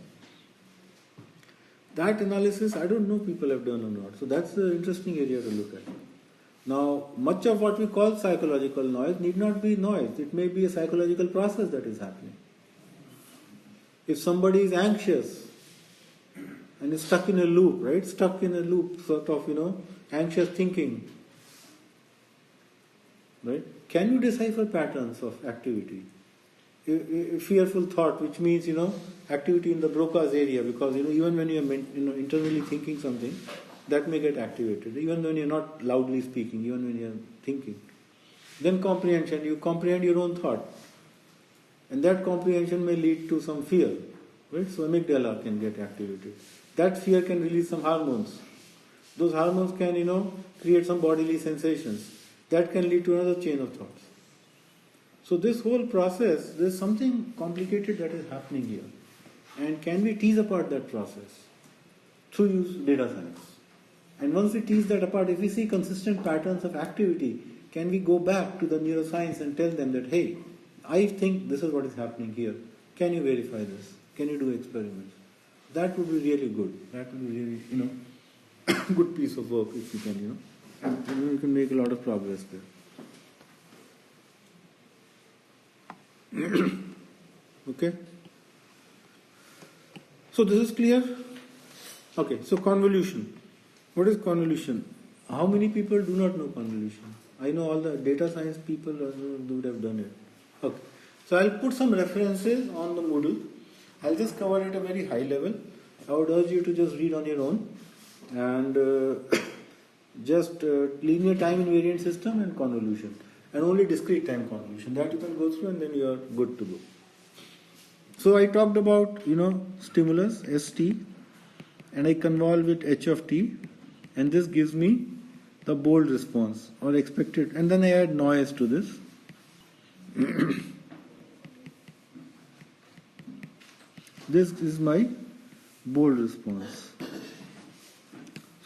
That analysis, I don't know people have done or not. So that's the interesting area to look at. Now, much of what we call psychological noise need not be noise. It may be a psychological process that is happening. If somebody is anxious and is stuck in a loop, right? Stuck in a loop, sort of, anxious thinking, right? Can you decipher patterns of activity? a fearful thought, which means activity in the Broca's area, because even when you are internally thinking something, that may get activated, even when you are not loudly speaking, even when you are thinking. Then comprehension, you comprehend your own thought, and that comprehension may lead to some fear, right? So amygdala can get activated. That fear can release some hormones. Those hormones can create some bodily sensations. That can lead to another chain of thoughts. So this whole process, there's something complicated that is happening here. And can we tease apart that process through use data science? And once we tease that apart, if we see consistent patterns of activity, can we go back to the neuroscience and tell them that, hey, I think this is what is happening here. Can you verify this? Can you do experiments? That would be really good. That would be really, good piece of work if you can, and you can make a lot of progress there. Okay? So this is clear? Okay, so convolution. What is convolution? How many people do not know convolution? I know all the data science people would have done it. Okay. So I'll put some references on the Moodle. I'll just cover it at a very high level. I would urge you to just read on your own. And just linear time invariant system and convolution. And only discrete time convolution. That you can go through and then you are good to go. So I talked about, stimulus, ST, and I convolve with H of t, and this gives me the bold response or expected, and then I add noise to this. This is my bold response.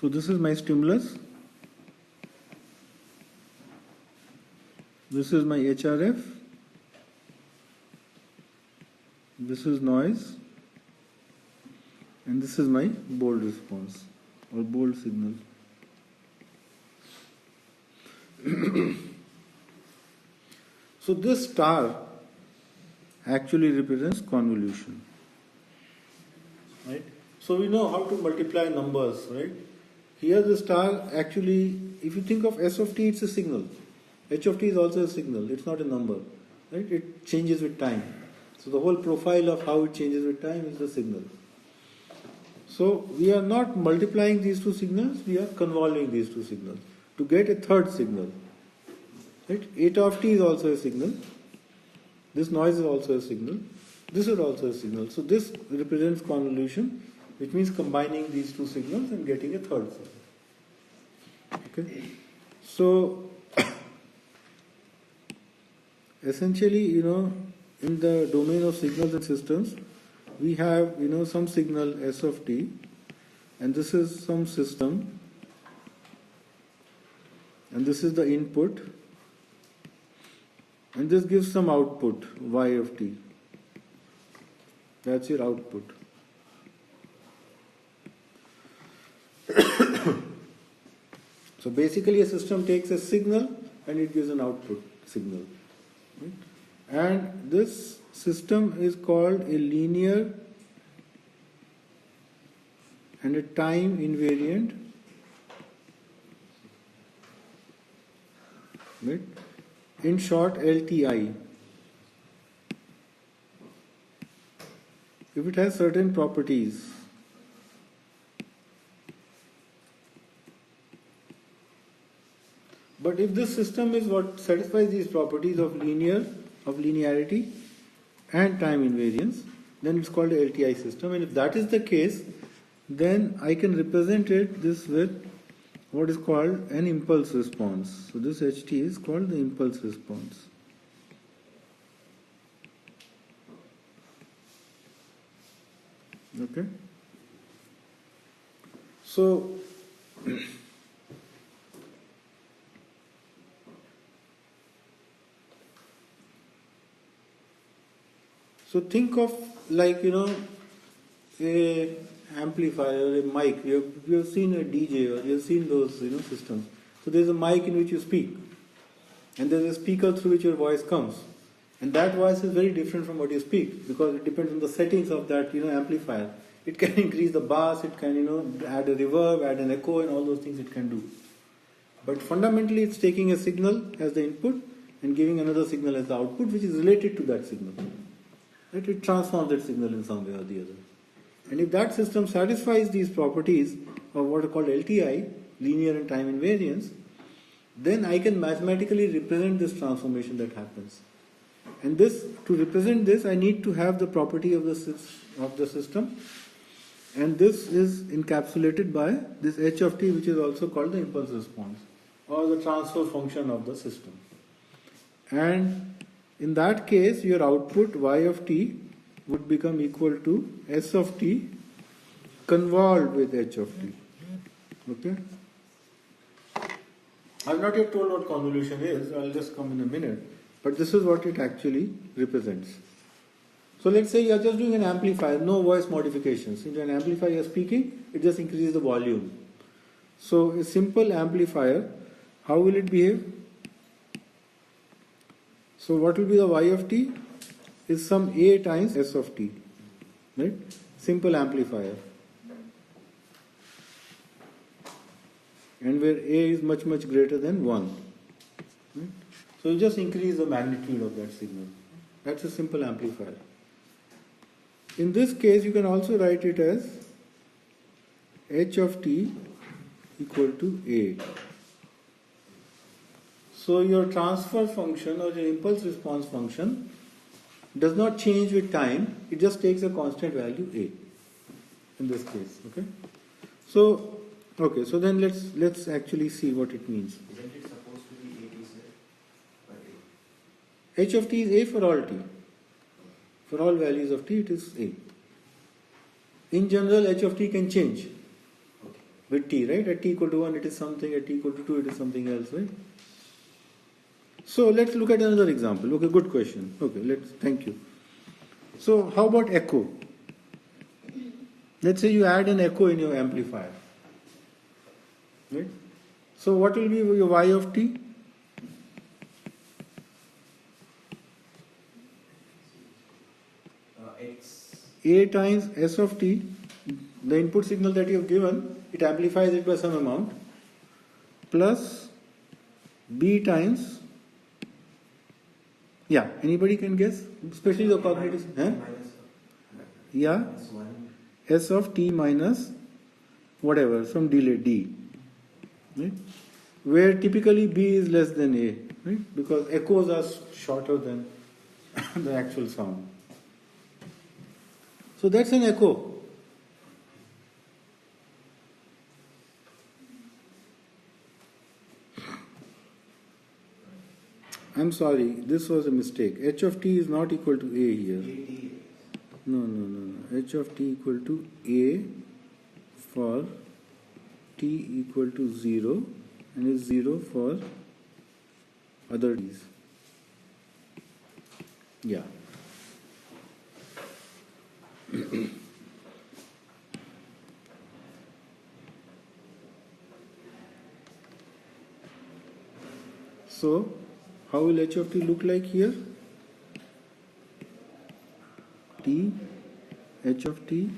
So this is my stimulus. This is my HRF. This is noise. And this is my bold response or bold signal. So this star actually represents convolution. Right? So we know how to multiply numbers, right? Here the star actually, if you think of S of t, it's a signal. H of t is also a signal. It's not a number. Right? It changes with time. So the whole profile of how it changes with time is the signal. So we are not multiplying these two signals, we are convolving these two signals to get a third signal. Right? Eta of t is also a signal. This noise is also a signal. This is also a signal. So this represents convolution, which means combining these two signals and getting a third signal. Okay? So essentially, in the domain of signals and systems, we have, some signal S of t, and this is some system, and this is the input, and this gives some output, Y of t. That's your output. So basically a system takes a signal and it gives an output signal. Right? And this system is called a linear and a time invariant, right? In short, LTI. If it has certain properties, but if this system is what satisfies these properties of linearity and time invariance, then it's called a LTI system. And if that is the case, then I can represent this with what is called an impulse response. So this HT is called the impulse response. Okay? So think of like, a amplifier, a mic. You have seen a DJ or you have seen those, systems. So there's a mic in which you speak. And there's a speaker through which your voice comes. And that voice is very different from what you speak because it depends on the settings of that, amplifier. It can increase the bass, it can, add a reverb, add an echo, and all those things it can do. But fundamentally it's taking a signal as the input and giving another signal as the output, which is related to that signal. Right? It transforms that signal in some way or the other. And if that system satisfies these properties of what are called LTI, linear and time invariance, then I can mathematically represent this transformation that happens. And this, to represent this, I need to have the property of the system, and this is encapsulated by this h of t, which is also called the impulse response or the transfer function of the system. And in that case, your output y of t would become equal to s of t convolved with h of t. Okay? I've not yet told what convolution is, I'll just come in a minute, but this is what it actually represents. So let's say you're just doing an amplifier, no voice modifications. In an amplifier you're speaking, it just increases the volume. So a simple amplifier, how will it behave? So what will be the y of t? Is some a times s of t. Right? Simple amplifier. And where a is much greater than 1. Right? So you just increase the magnitude of that signal. That's a simple amplifier. In this case, you can also write it as h of t equal to a. So your transfer function or your impulse response function does not change with time, it just takes a constant value a in this case. Okay? So then let's actually see what it means.
Isn't it supposed to be a, sir?
H of t is a for all t. For all values of t, it is a. In general, h of t can change with t, right? At t equal to 1, it is something. At t equal to 2, it is something else, right? So let's look at another example. Okay, good question. Okay, thank you. So how about echo? Let's say you add an echo in your amplifier. Right? So what will be your y of t? A times s of t, the input signal that you have given, it amplifies it by some amount, plus b times, yeah, anybody can guess? Especially the cognitive, yeah, s of t minus whatever, some delay d, right? Where typically b is less than a, right? Because echoes are shorter than the actual sound. So that's an echo. I'm sorry, this was a mistake. H of t is not equal to a here. No. H of t equal to a for t equal to 0 and is 0 for other t's. Yeah. So, how will h of t look like here? T, h of t,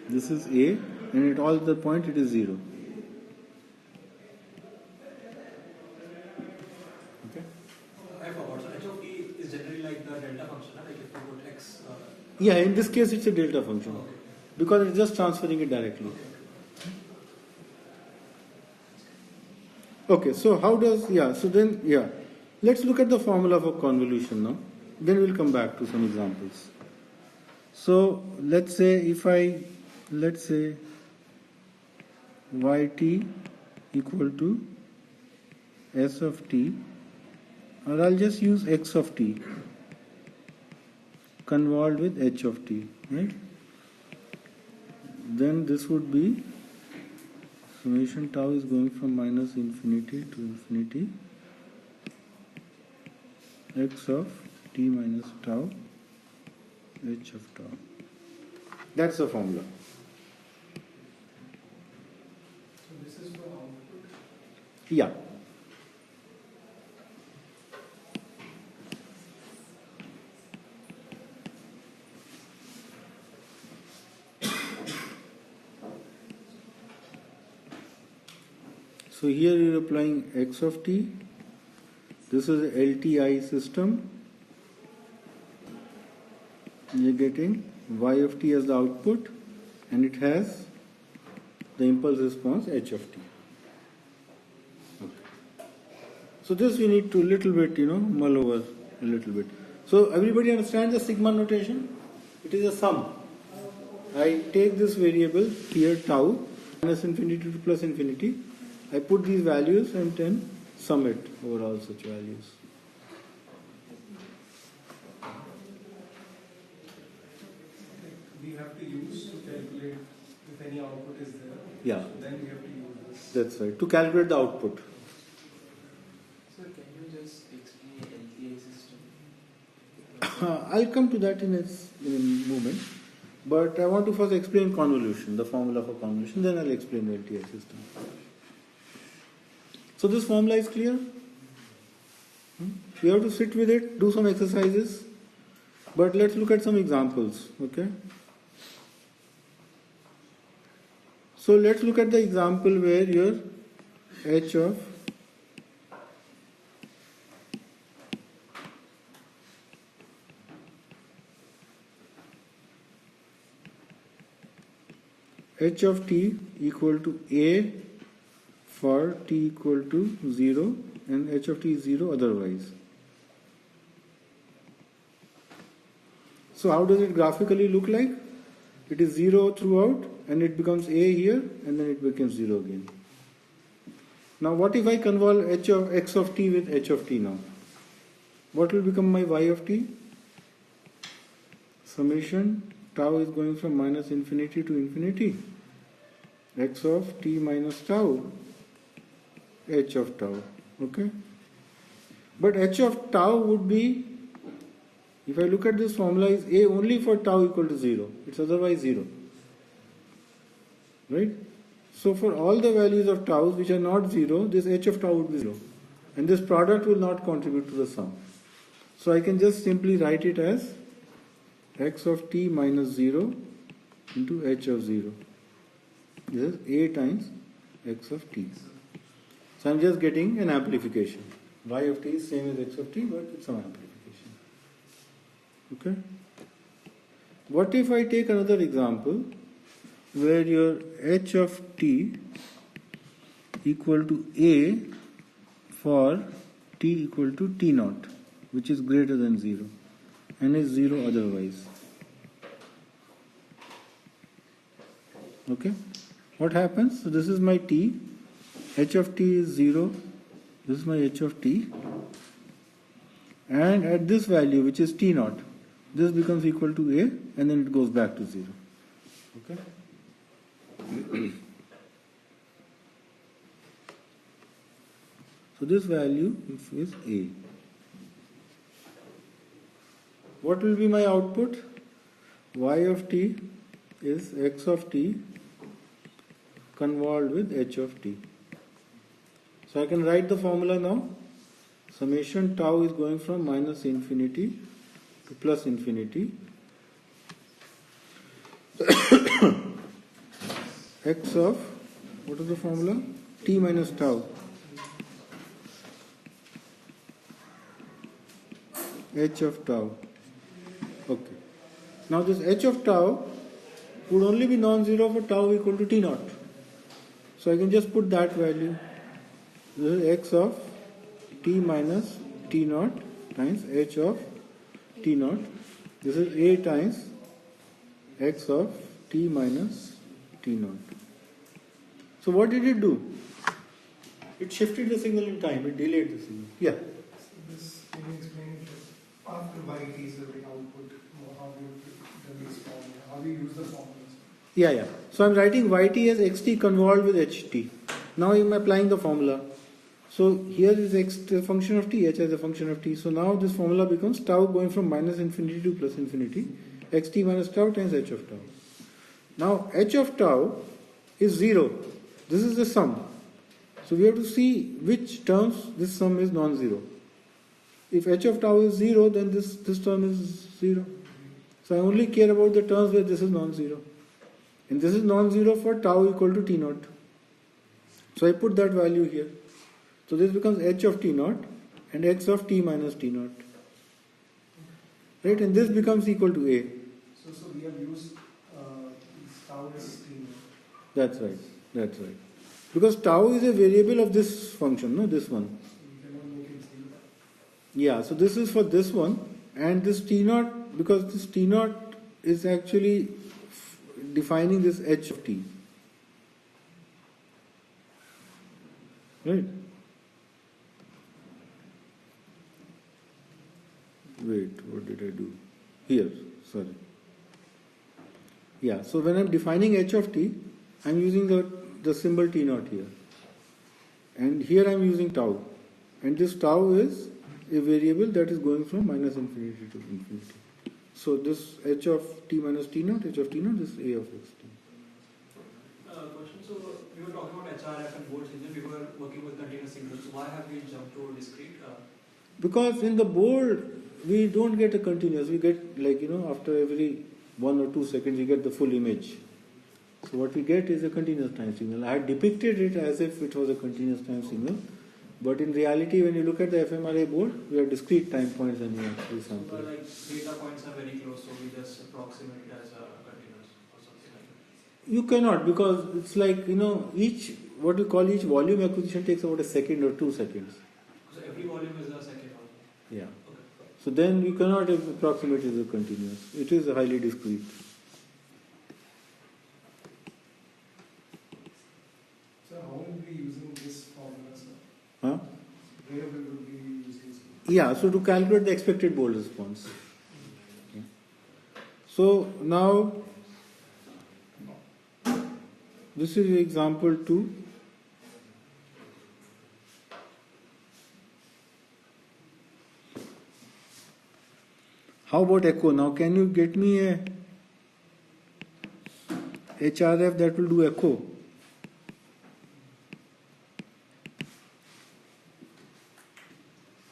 this is a, and at all the point it is 0. Okay.
I forgot. So h of t is generally like the delta function, like if you put x.
Yeah, in this case it's a delta function.
Okay.
Because it's just transferring it directly. Okay, so let's look at the formula for convolution now. Then we'll come back to some examples. So let's say yt equal to s of t, or I'll just use x of t convolved with h of t, right? Then this would be summation tau is going from minus infinity to infinity, x of t minus tau, h of tau. That's the formula.
So this is for output.
Yeah. So here you are applying x of t. This is a LTI system. you're getting y of t as the output, and it has the impulse response h of t. Okay. So this we need to little bit, mull over a little bit. So everybody understands the sigma notation? It is a sum. I take this variable here tau minus infinity to plus infinity. I put these values and then sum it over all such values.
We have to use to calculate if any output is there.
Yeah.
So then we have to use this.
That's right. To calculate the output.
Sir, can you just explain LTI system?
I'll come to that in a moment. But I want to first explain convolution, the formula for convolution, then I'll explain the LTI system. So this formula is clear? You have to sit with it, do some exercises, but let's look at some examples, okay? So let's look at the example where your h of t equal to a for t equal to 0 and h of t is 0 otherwise. So how does it graphically look like? It is 0 throughout and it becomes a here and then it becomes 0 again. Now what if I convolve h of x of t with h of t now? What will become my y of t? Summation tau is going from minus infinity to infinity. X of t minus tau, h of tau. Okay? But h of tau would be, if I look at this formula, is a only for tau equal to 0. It's otherwise 0. Right? So for all the values of tau which are not 0, this h of tau would be 0. And this product will not contribute to the sum. So I can just simply write it as x of t minus 0 into h of 0. This is a times x of t. So I'm just getting an amplification. Y of t is same as x of t, but it's some amplification. Okay? What if I take another example where your h of t equal to a for t equal to t naught, which is greater than 0 and is 0 otherwise. Okay? What happens? So this is my t, h of t is 0, this is my h of t, and at this value which is t naught, this becomes equal to a and then it goes back to 0. Okay? So this value is a. What will be my output? Y of t is x of t convolved with h of t. So I can write the formula now. Summation tau is going from minus infinity to plus infinity. X of, what is the formula? T minus tau. H of tau. Okay. Now this h of tau would only be non-zero for tau equal to t naught. So I can just put that value. This is x of t minus t naught times h of t naught. This is a times x of t minus t naught. So what did it do? It shifted the signal in time. It delayed the signal. Yeah.
So this, can you explain after y t is the output, how we do this formula, how we use the formulas?
Yeah. So I'm writing yt as xt convolved with ht. Now I'm applying the formula. So here is x a function of t, h as a function of t. So now this formula becomes tau going from minus infinity to plus infinity, xt minus tau times h of tau. Now h of tau is 0. This is the sum. So we have to see which terms this sum is non-zero. If h of tau is 0, then this term is 0. So I only care about the terms where this is non-zero. And this is non-zero for tau equal to t naught. So I put that value here. So this becomes h of t naught and x of t minus t naught. Right? And this becomes equal to a.
So we have used tau as t.
That's right. That's right. Because tau is a variable of this function, no, this one.
So we cannot make it 0.
Yeah, so this is for this one, and this T naught, because this T naught is actually defining this h of t. Right? Wait, what did I do? Here, sorry. Yeah, so when I'm defining h of t, I'm using the symbol T naught here. And here I'm using tau. And this tau is a variable that is going from minus infinity to infinity. So this h of t minus t naught, h of t naught is a of x t.
Question. So we were talking about HRF and board signal. We were working with continuous signals. So why have we jumped to discrete?
Because in the board, we don't get a continuous. We get after every 1 or 2 seconds, we get the full image. So what we get is a continuous time signal. I had depicted it as if it was a continuous time signal. But in reality, when you look at the fMRI board, we have discrete time points and we actually sample.
But like data points are very close, so we just approximate it as a continuous or something like that.
You cannot, because it's like, each, what we call each volume acquisition takes about a second or 2 seconds.
So every volume is a second volume.
Yeah.
Okay.
So then you cannot approximate it as a continuous. It is highly discrete.
So how will we be using this formula, sir?
Huh?
Where we will be using this?
Yeah, so to calculate the expected bold response. Okay. So now, this is example 2. How about echo? Now, can you get me a HRF that will do echo?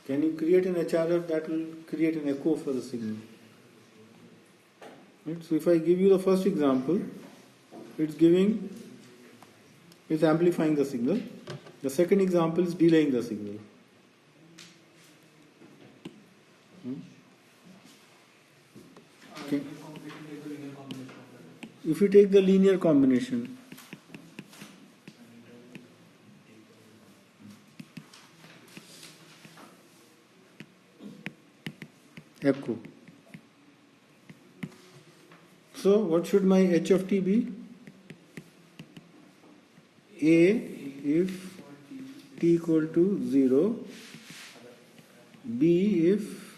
Can you create an HRF that will create an echo for the signal? Right? So if I give you the first example, it's amplifying the signal. The second example is delaying the signal. Okay. If you take the linear combination, echo. So what should my h of t be? A if t equal to 0, B if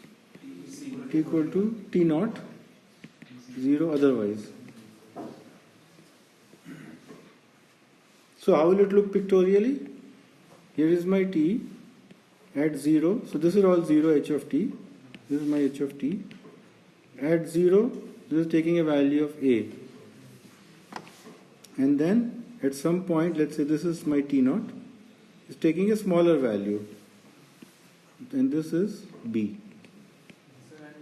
t equal to t naught, 0 otherwise. So how will it look pictorially? Here is my t at 0. So this is all 0 h of t. This is my h of t. At 0, this is taking a value of a. And then at some point, let's say this is my t naught, is taking a smaller value. And this is b.
Sir, and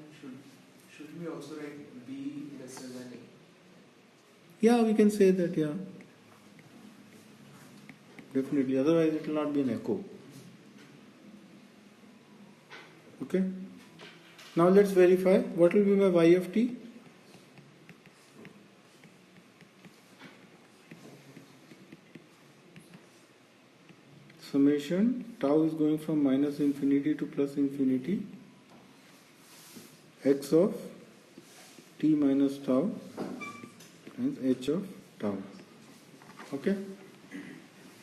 should we also write b lesser than a?
Yeah, we can say that, yeah. Definitely, otherwise it will not be an echo. Okay? Now let's verify. What will be my y of t? Summation, tau is going from minus infinity to plus infinity. X of t minus tau and h of tau. Okay?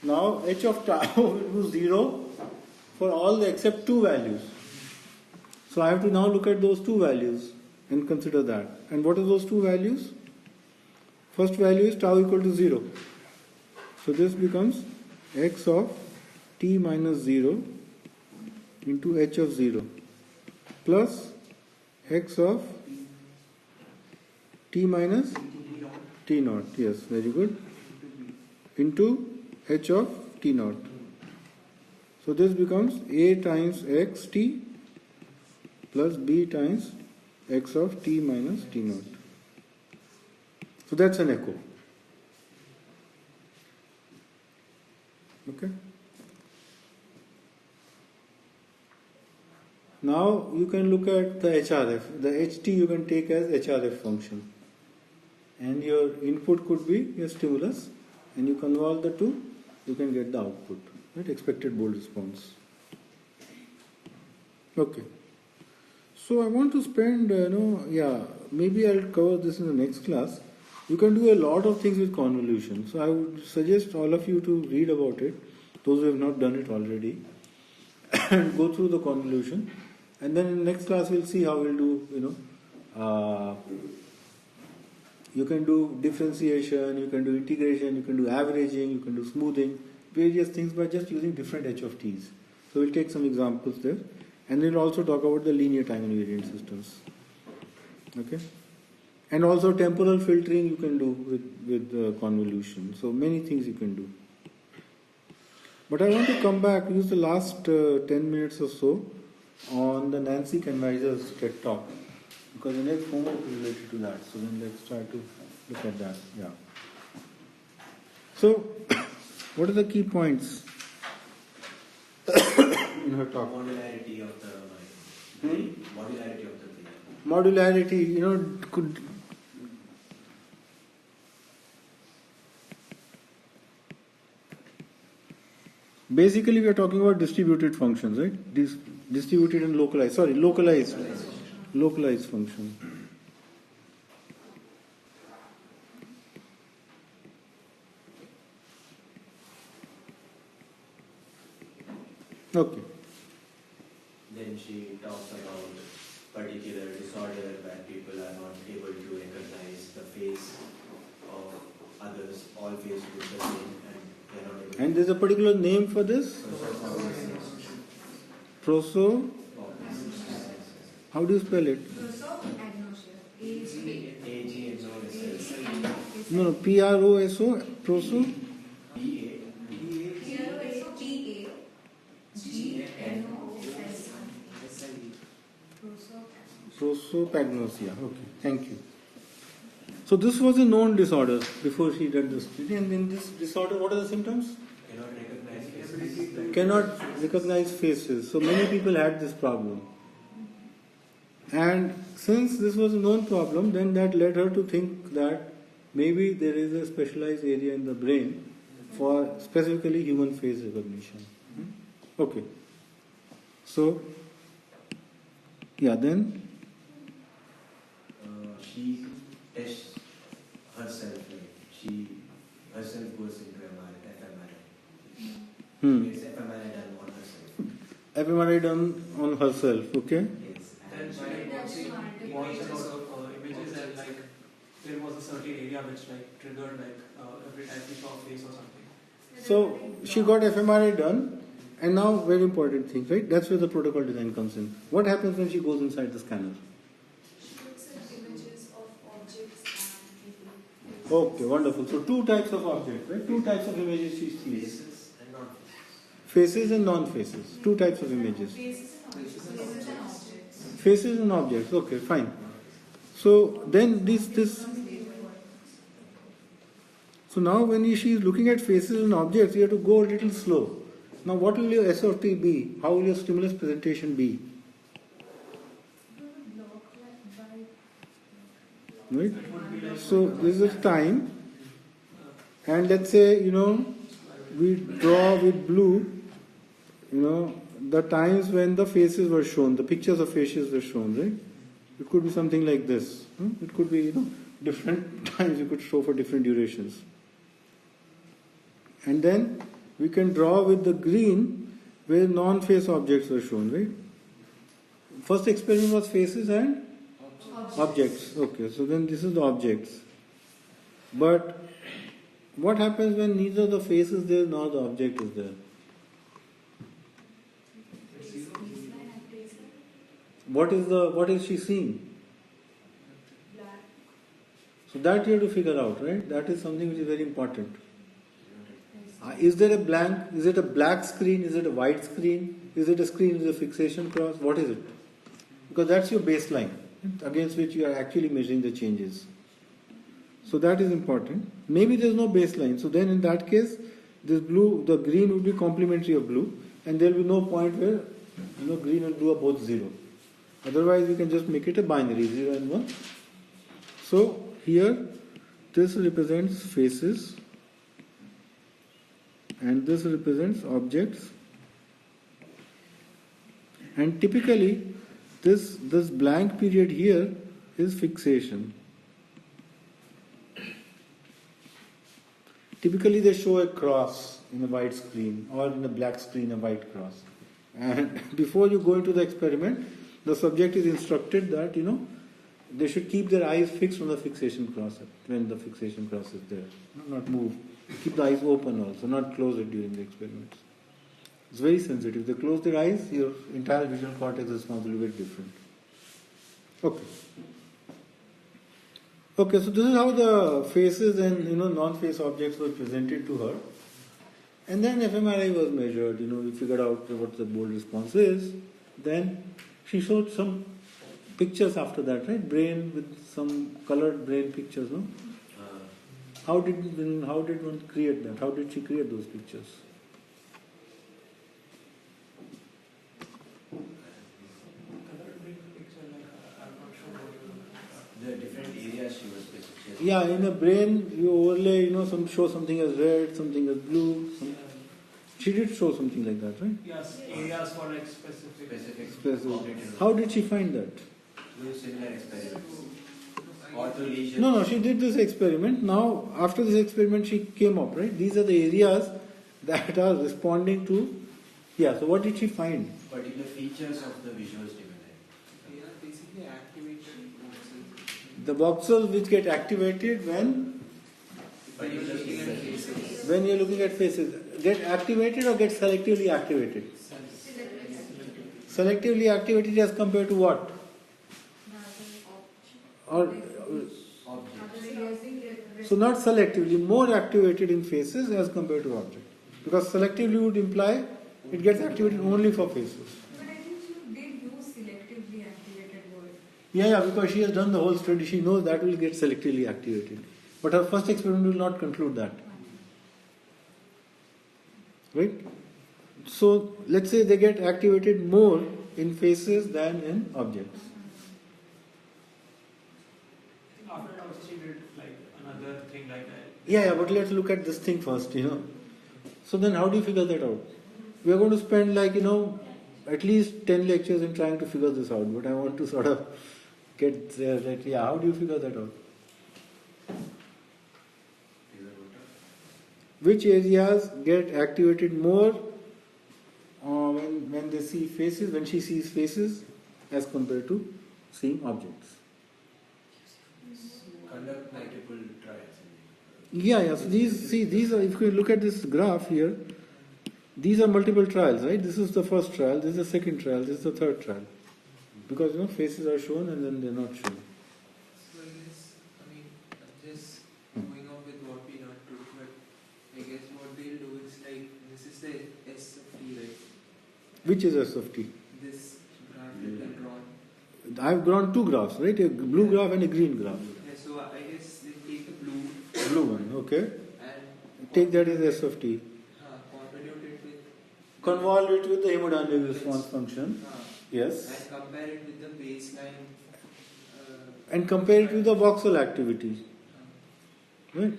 Now h of tau will be 0 for all except 2 values. So I have to now look at those 2 values and consider that. And what are those 2 values? First value is tau equal to 0. So this becomes x of t minus 0 into h of 0 plus x of t minus t naught. Yes, very good. Into h of t naught. So this becomes a times x t plus b times x of t minus t naught. So that's an echo. Okay. Now you can look at the HRF. The HT you can take as HRF function. and your input could be your stimulus, and you convolve the two, you can get the output, right? Expected bolt response. Okay. So I want to spend, maybe I'll cover this in the next class. You can do a lot of things with convolution. So I would suggest all of you to read about it, those who have not done it already, and go through the convolution. And then in the next class we'll see how we'll do, you can do differentiation, you can do integration, you can do averaging, you can do smoothing, various things by just using different h of t's. So we'll take some examples there. And then we'll also talk about the linear time invariant systems. Okay? And also temporal filtering you can do with convolution. So many things you can do. But I want to come back, use the last 10 minutes or so on the Nancy Kanwisher's TED Talk. Because the next homework is related to that. So then let's try to look at that. Yeah. So, what are the key points in her talk?
Modularity of the mind. Modularity of the brain.
Modularity, could. Basically, we are talking about distributed functions, right? Distributed and localized. Sorry, localized. Localized function. Okay.
Then she talks about particular disorder where people are not able to recognize the face of others, all faces look the same, and they are not able to.
And there's a particular name for this? Proso? How do you spell it? No, P-R-O-S-O, proso? Prosopagnosia. Okay, thank you. So this was a known disorder before she did this. And in this disorder, what are the symptoms? Cannot recognize faces. So many people had this problem. And since this was a known problem, then that led her to think that maybe there is a specialized area in the brain for specifically human face recognition. Okay. So, yeah, then?
She tests herself, she herself goes into fMRI. It's fMRI done on herself.
fMRI done on herself, okay?
Yes.
And she watched a lot of images and there was a certain area which triggered every time she saw a face or something.
So she got fMRI done, and now very important thing, right? That's where the protocol design comes in. What happens when she goes inside the scanner?
She looks at images of objects and people.
Okay, wonderful. So two types of objects, right? Two types of images she sees.
Faces and non-faces.
Faces and non-faces. Two types of images.
Faces and objects.
Faces and objects. Okay, fine. So then this. So now when she is looking at faces and objects, you have to go a little slow. Now what will your SOT be? How will your stimulus presentation be? Right? So this is time, and let's say, we draw with blue, the times when the faces were shown, the pictures of faces were shown, right? It could be something like this. It could be, different times you could show for different durations. And then we can draw with the green where non-face objects were shown, right? First experiment was faces and objects. Okay, so then this is the objects. But what happens when neither the face is there nor the object is there? What is she seeing?
Black.
So that you have to figure out, right? That is something which is very important. Is there a blank? Is it a black screen? Is it a white screen? Is it a screen with a fixation cross? What is it? Because that's your baseline against which you are actually measuring the changes. So that is important. Maybe there is no baseline. So then in that case, this blue, the green will be complementary of blue, and there will be no point where green and blue are both 0. Otherwise, you can just make it a binary, 0 and 1. So here, this represents faces and this represents objects, and typically this blank period here is fixation. Typically they show a cross in a white screen, or in a black screen a white cross. And before you go into the experiment, the subject is instructed that they should keep their eyes fixed on the fixation cross when the fixation cross is there, not move. Keep the eyes open also, not close it during the experiments. It's very sensitive. They close their eyes, your entire visual cortex response will be very different. Okay, so this is how the faces and non-face objects were presented to her. And then fMRI was measured, we figured out what the bold response is. Then she showed some pictures after that, right? Brain with some colored brain pictures, no? How did one create that? How did she create those pictures?
The different areas she was specific.
Yeah, in a brain you overlay, show something as red, something as blue. She did show something like that, right?
Yes, areas for like specific.
Cognitive.
How did she find that?
Do similar experiments. Auto lesions.
No, she did this experiment. Now, after this experiment, she came up, right? These are the areas that are responding to. Yeah, so what did she find?
Particular features of the visual stimuli.
They are basically activated voxels.
The voxels which get activated when you're looking at faces. Get activated or get selectively activated? Selectively activated as compared to what? Or so not selectively, more activated in faces as compared to objects. Because selectively would imply it gets activated only for faces.
But I think she did use selectively activated word.
Yeah, because she has done the whole study, she knows that will get selectively activated. But her first experiment will not conclude that. Right? So let's say they get activated more in faces than in objects.
After that she did like another thing like that.
Yeah, but let's look at this thing first, So then how do you figure that out? We are going to spend at least 10 lectures in trying to figure this out, but I want to sort of get there. How do you figure that out? Which areas get activated more when they see faces, when she sees faces as compared to seeing objects?
Conduct multiple trials.
Yeah. So these are, if you look at this graph here, these are multiple trials, right? This is the first trial, this is the second trial, this is the third trial. Because faces are shown and then they're not shown.
So I guess, I'm just going on with what we learned too, but I guess what they'll do is this is the S of T, right?
Which is S of T?
This graph that they've drawn.
I've drawn two graphs, right? A blue graph and a green graph.
Yeah, so I guess they take the blue
Blue one, okay.
and
Take that as S of T.
convolute it with
Convolve it with the hemodynamic response function. Yes.
and compare it with the baseline.
And compare it with the voxel activity. Right?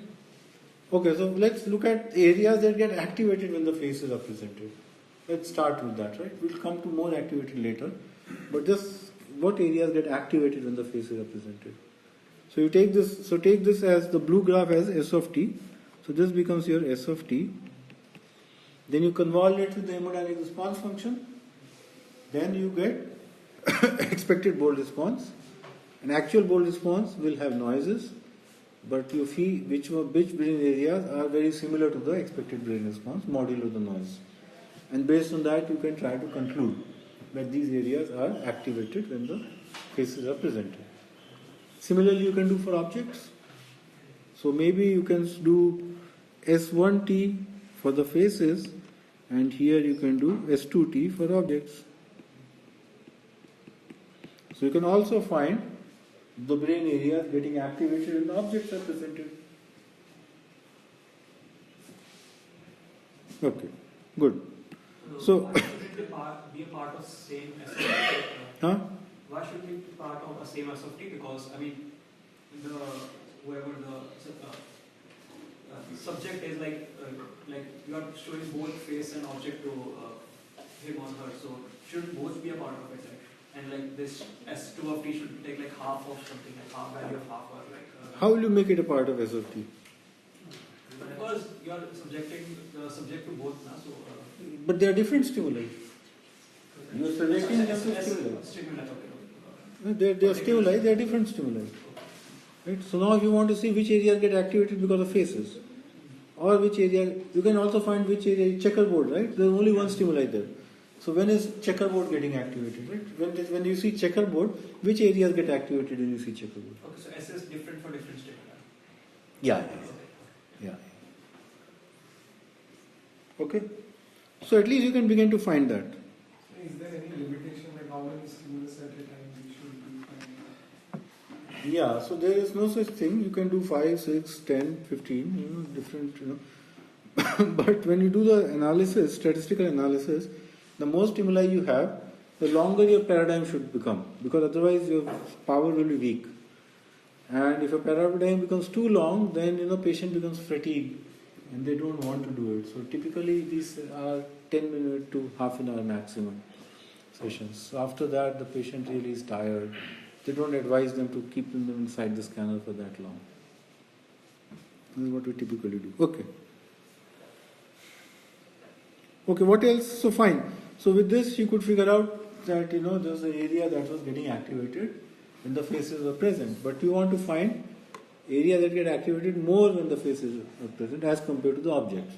Okay, so let's look at areas that get activated when the faces are presented. Let's start with that, right? We'll come to more activity later. But just what areas get activated when the faces are presented? So you take this as the blue graph as S of T. So this becomes your S of T. Then you convolve it with the hemodynamic response function. Then you get expected bold response. An actual bold response will have noises, but you see which brain areas are very similar to the expected brain response, modulo the noise. And based on that, you can try to conclude that these areas are activated when the faces are presented. Similarly, you can do for objects. So maybe you can do S1T for the faces, and here you can do S2T for objects. So you can also find the brain areas getting activated when the objects are presented. Okay, good. So,
why should it be a part of same SOT?
huh?
Why should it be part of a same SOT? Because the whoever the subject is, like you are showing both face and object to him or her, so should both be a part of it, like, and like this S2 of T should take like half of something, like half value of half, or like.
How will you make it a part of SOT?
Because you are subjecting the subject to both, na, so.
But they are different stimuli. You are subjecting them to stimuli.
Stimuli,
They are stimuli, they are different stimuli. Right? So now if you want to see which areas get activated because of faces, or which area, you can also find which area, checkerboard, right? There is only one stimuli there. So when is checkerboard getting activated, right? When you see checkerboard, which areas get activated when you see checkerboard?
Okay, so S is different for different stimuli.
Yeah. Okay. So at least you can begin to find that.
Is there any limitation, like how many stimulus at a time we should be finding?
Yeah, so there is no such thing. You can do 5, 6, 10, 15, different, But when you do the analysis, statistical analysis, the more stimuli you have, the longer your paradigm should become, because otherwise your power will be weak. And if your paradigm becomes too long, then patient becomes fatigued and they don't want to do it. So typically these are 10 minutes to half an hour maximum sessions. So after that the patient really is tired. They don't advise them to keep them inside the scanner for that long. This is what we typically do. Okay, what else? So fine. So with this you could figure out that there's an area that was getting activated when the faces were present. But you want to find area that get activated more when the faces are present as compared to the objects.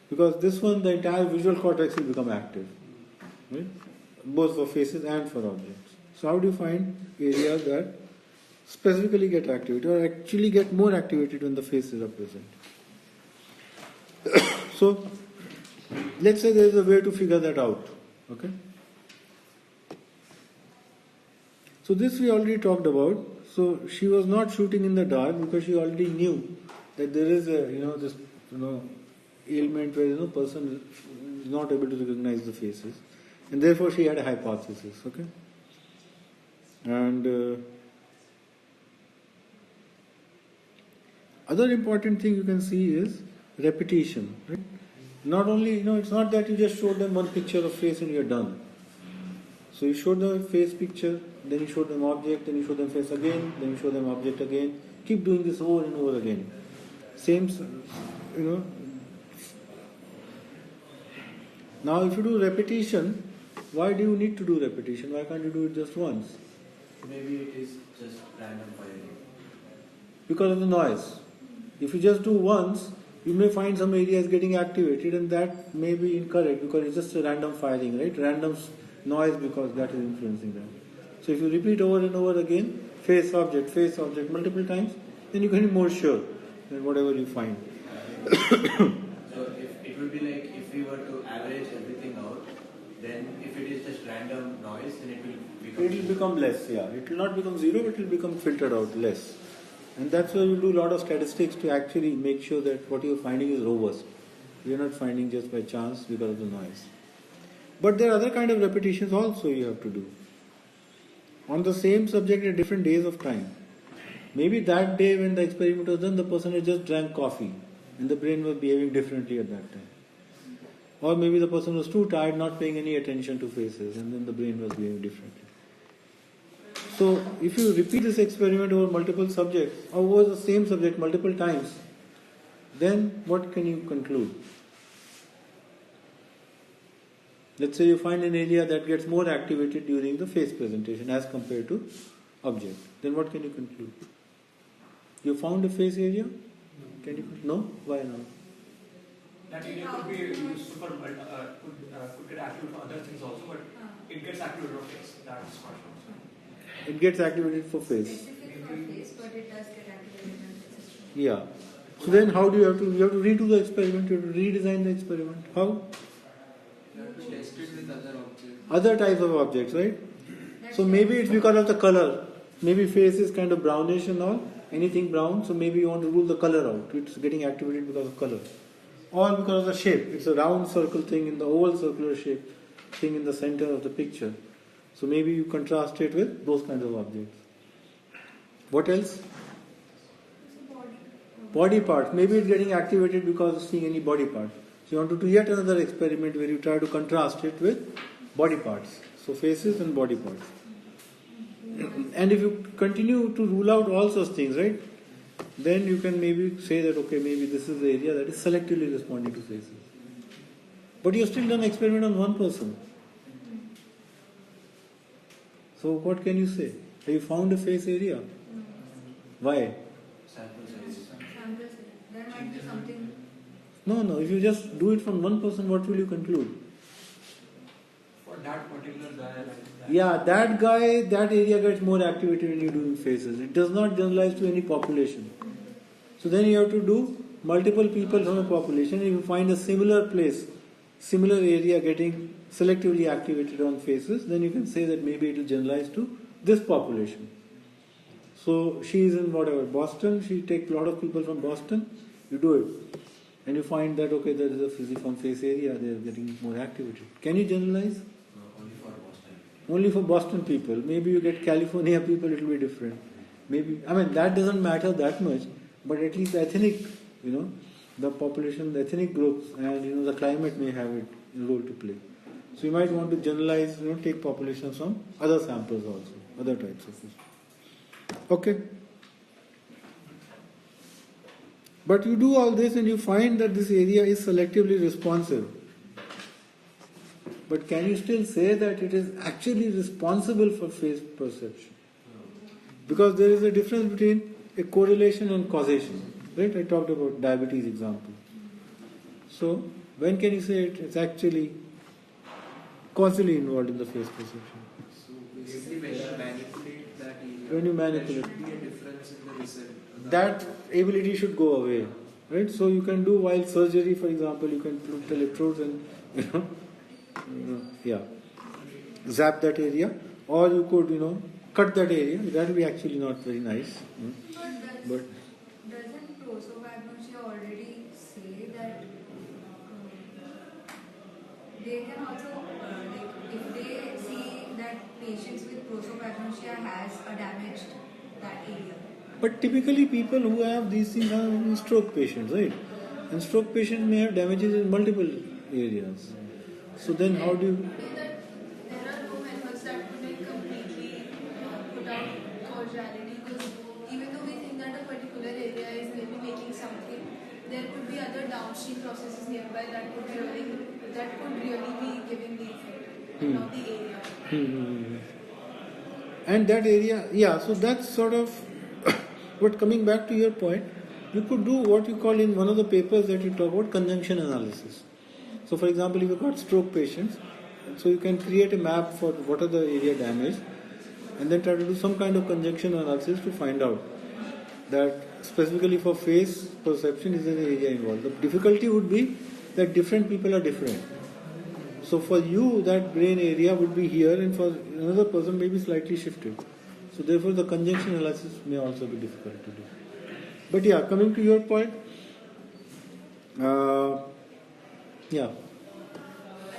Because this one, the entire visual cortex will become active. Right? Both for faces and for objects. So how do you find areas that specifically get activated or actually get more activated when the faces are present? So let's say there is a way to figure that out. Okay. So this we already talked about. So she was not shooting in the dark because she already knew that there is a this ailment where person is not able to recognize the faces, and therefore she had a hypothesis. Okay. And other important thing you can see is repetition. Right? Not only it's not that you just showed them one picture of face and you're done. So you showed them a face picture, then you showed them object, then you show them face again, then you show them object again. Keep doing this over and over again. Same, Now if you do repetition, why do you need to do repetition? Why can't you do it just once?
Maybe it is just random firing.
Because of the noise. If you just do once, you may find some areas getting activated and that may be incorrect because it's just a random firing, right? Random noise because that is influencing them. So if you repeat over and over again, face object, multiple times, then you can be more sure than whatever you find.
So it will be like if we were to average everything out, then if it is just random noise, then it will become
less, yeah. It will not become zero, but it will become filtered out less. And that's why you do a lot of statistics to actually make sure that what you're finding is robust. You're not finding just by chance because of the noise. But there are other kind of repetitions also you have to do. On the same subject at different days of time. Maybe that day when the experiment was done, the person had just drank coffee and the brain was behaving differently at that time. Or maybe the person was too tired, not paying any attention to faces, and then the brain was behaving differently. So if you repeat this experiment over multiple subjects, or over the same subject multiple times, then what can you conclude? Let's say you find an area that gets more activated during the face presentation as compared to object. Then what can you conclude? You found a face area? Can you? No? Why not?
That area could be used for could get activated for other things also, but it gets activated for face. That's for sure.
It gets activated for face.
Specific for face, but it does get activated on face.
Yeah. So then how do you have to redo the experiment, you have to redesign the experiment. How?
Test it with other objects.
Other types of objects, right? So maybe it's because of the color. Maybe face is kind of brownish and all, anything brown, so maybe you want to rule the color out. It's getting activated because of color. Or because of the shape. It's a round circle thing in the oval circular shape thing in the center of the picture. So maybe you contrast it with those kinds of objects. What else?
So
body parts. Maybe it's getting activated because of seeing any body part. So you want to do yet another experiment where you try to contrast it with body parts. So faces and body parts. And if you continue to rule out all such things, right, then you can maybe say that, okay, maybe this is the area that is selectively responding to faces. But you have still done an experiment on one person. So what can you say? Have you found a face area? Why?
Sample size.
Samples, there might be something.
No. If you just do it from one person, what will you conclude?
For that particular guy, like that.
Yeah, that guy, that area gets more activated when you do faces. It does not generalize to any population. So then you have to do multiple people from a population. If you find a similar place, similar area getting selectively activated on faces, then you can say that maybe it will generalize to this population. So she is in whatever, Boston, she takes a lot of people from Boston, you do it. And you find that, okay, there is a fusiform face area, they are getting more activated. Can you generalize?
No, only for Boston.
Only for Boston people. Maybe you get California people, it will be different. Maybe, I mean, that doesn't matter that much, but at least the ethnic, the population, the ethnic groups, and the climate may have a role to play. So you might want to generalize, take populations from other samples also, other types of fish. Okay. But you do all this and you find that this area is selectively responsive. But can you still say that it is actually responsible for face perception? Because there is a difference between a correlation and causation. Right? I talked about diabetes example. So, when can you say it's actually causally involved in the face perception?
So basically when you manipulate that area,
When you manipulate.
there should be a difference in the result.
That ability should go away. Right? So you can do while surgery, for example, you can put electrodes and, zap that area. Or you could, cut that area. That will be actually not very nice. But
Doesn't prosopagnosia already say that they can also, if they see that patients with prosopagnosia has a damaged that area?
But typically people who have these things are stroke patients, right? And stroke patients may have damages in multiple areas. So then how do you...
There are no methods that could completely put out causality, because even though we think that a particular area is maybe making something, there could be other downstream processes nearby that could really be giving the effect, not the area.
And that area, so that's sort of... But coming back to your point, you could do what you call in one of the papers that you talk about conjunction analysis. So for example, if you've got stroke patients, so you can create a map for what are the area damaged and then try to do some kind of conjunction analysis to find out that specifically for face perception is there an area involved. The difficulty would be that different people are different. So for you, that brain area would be here and for another person may be slightly shifted. So therefore the conjunction analysis may also be difficult to do. But yeah, coming to your point,
I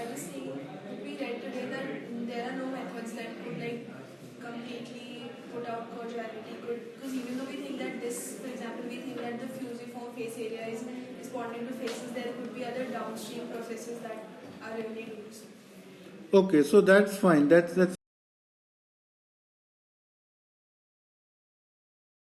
was saying, we read today that there are no methods that could completely put out causality. Because even though we think that this, for example, we think that the fusiform face area is responding to faces, there could be other downstream processes that are really doing so.
okay, so that's fine. That's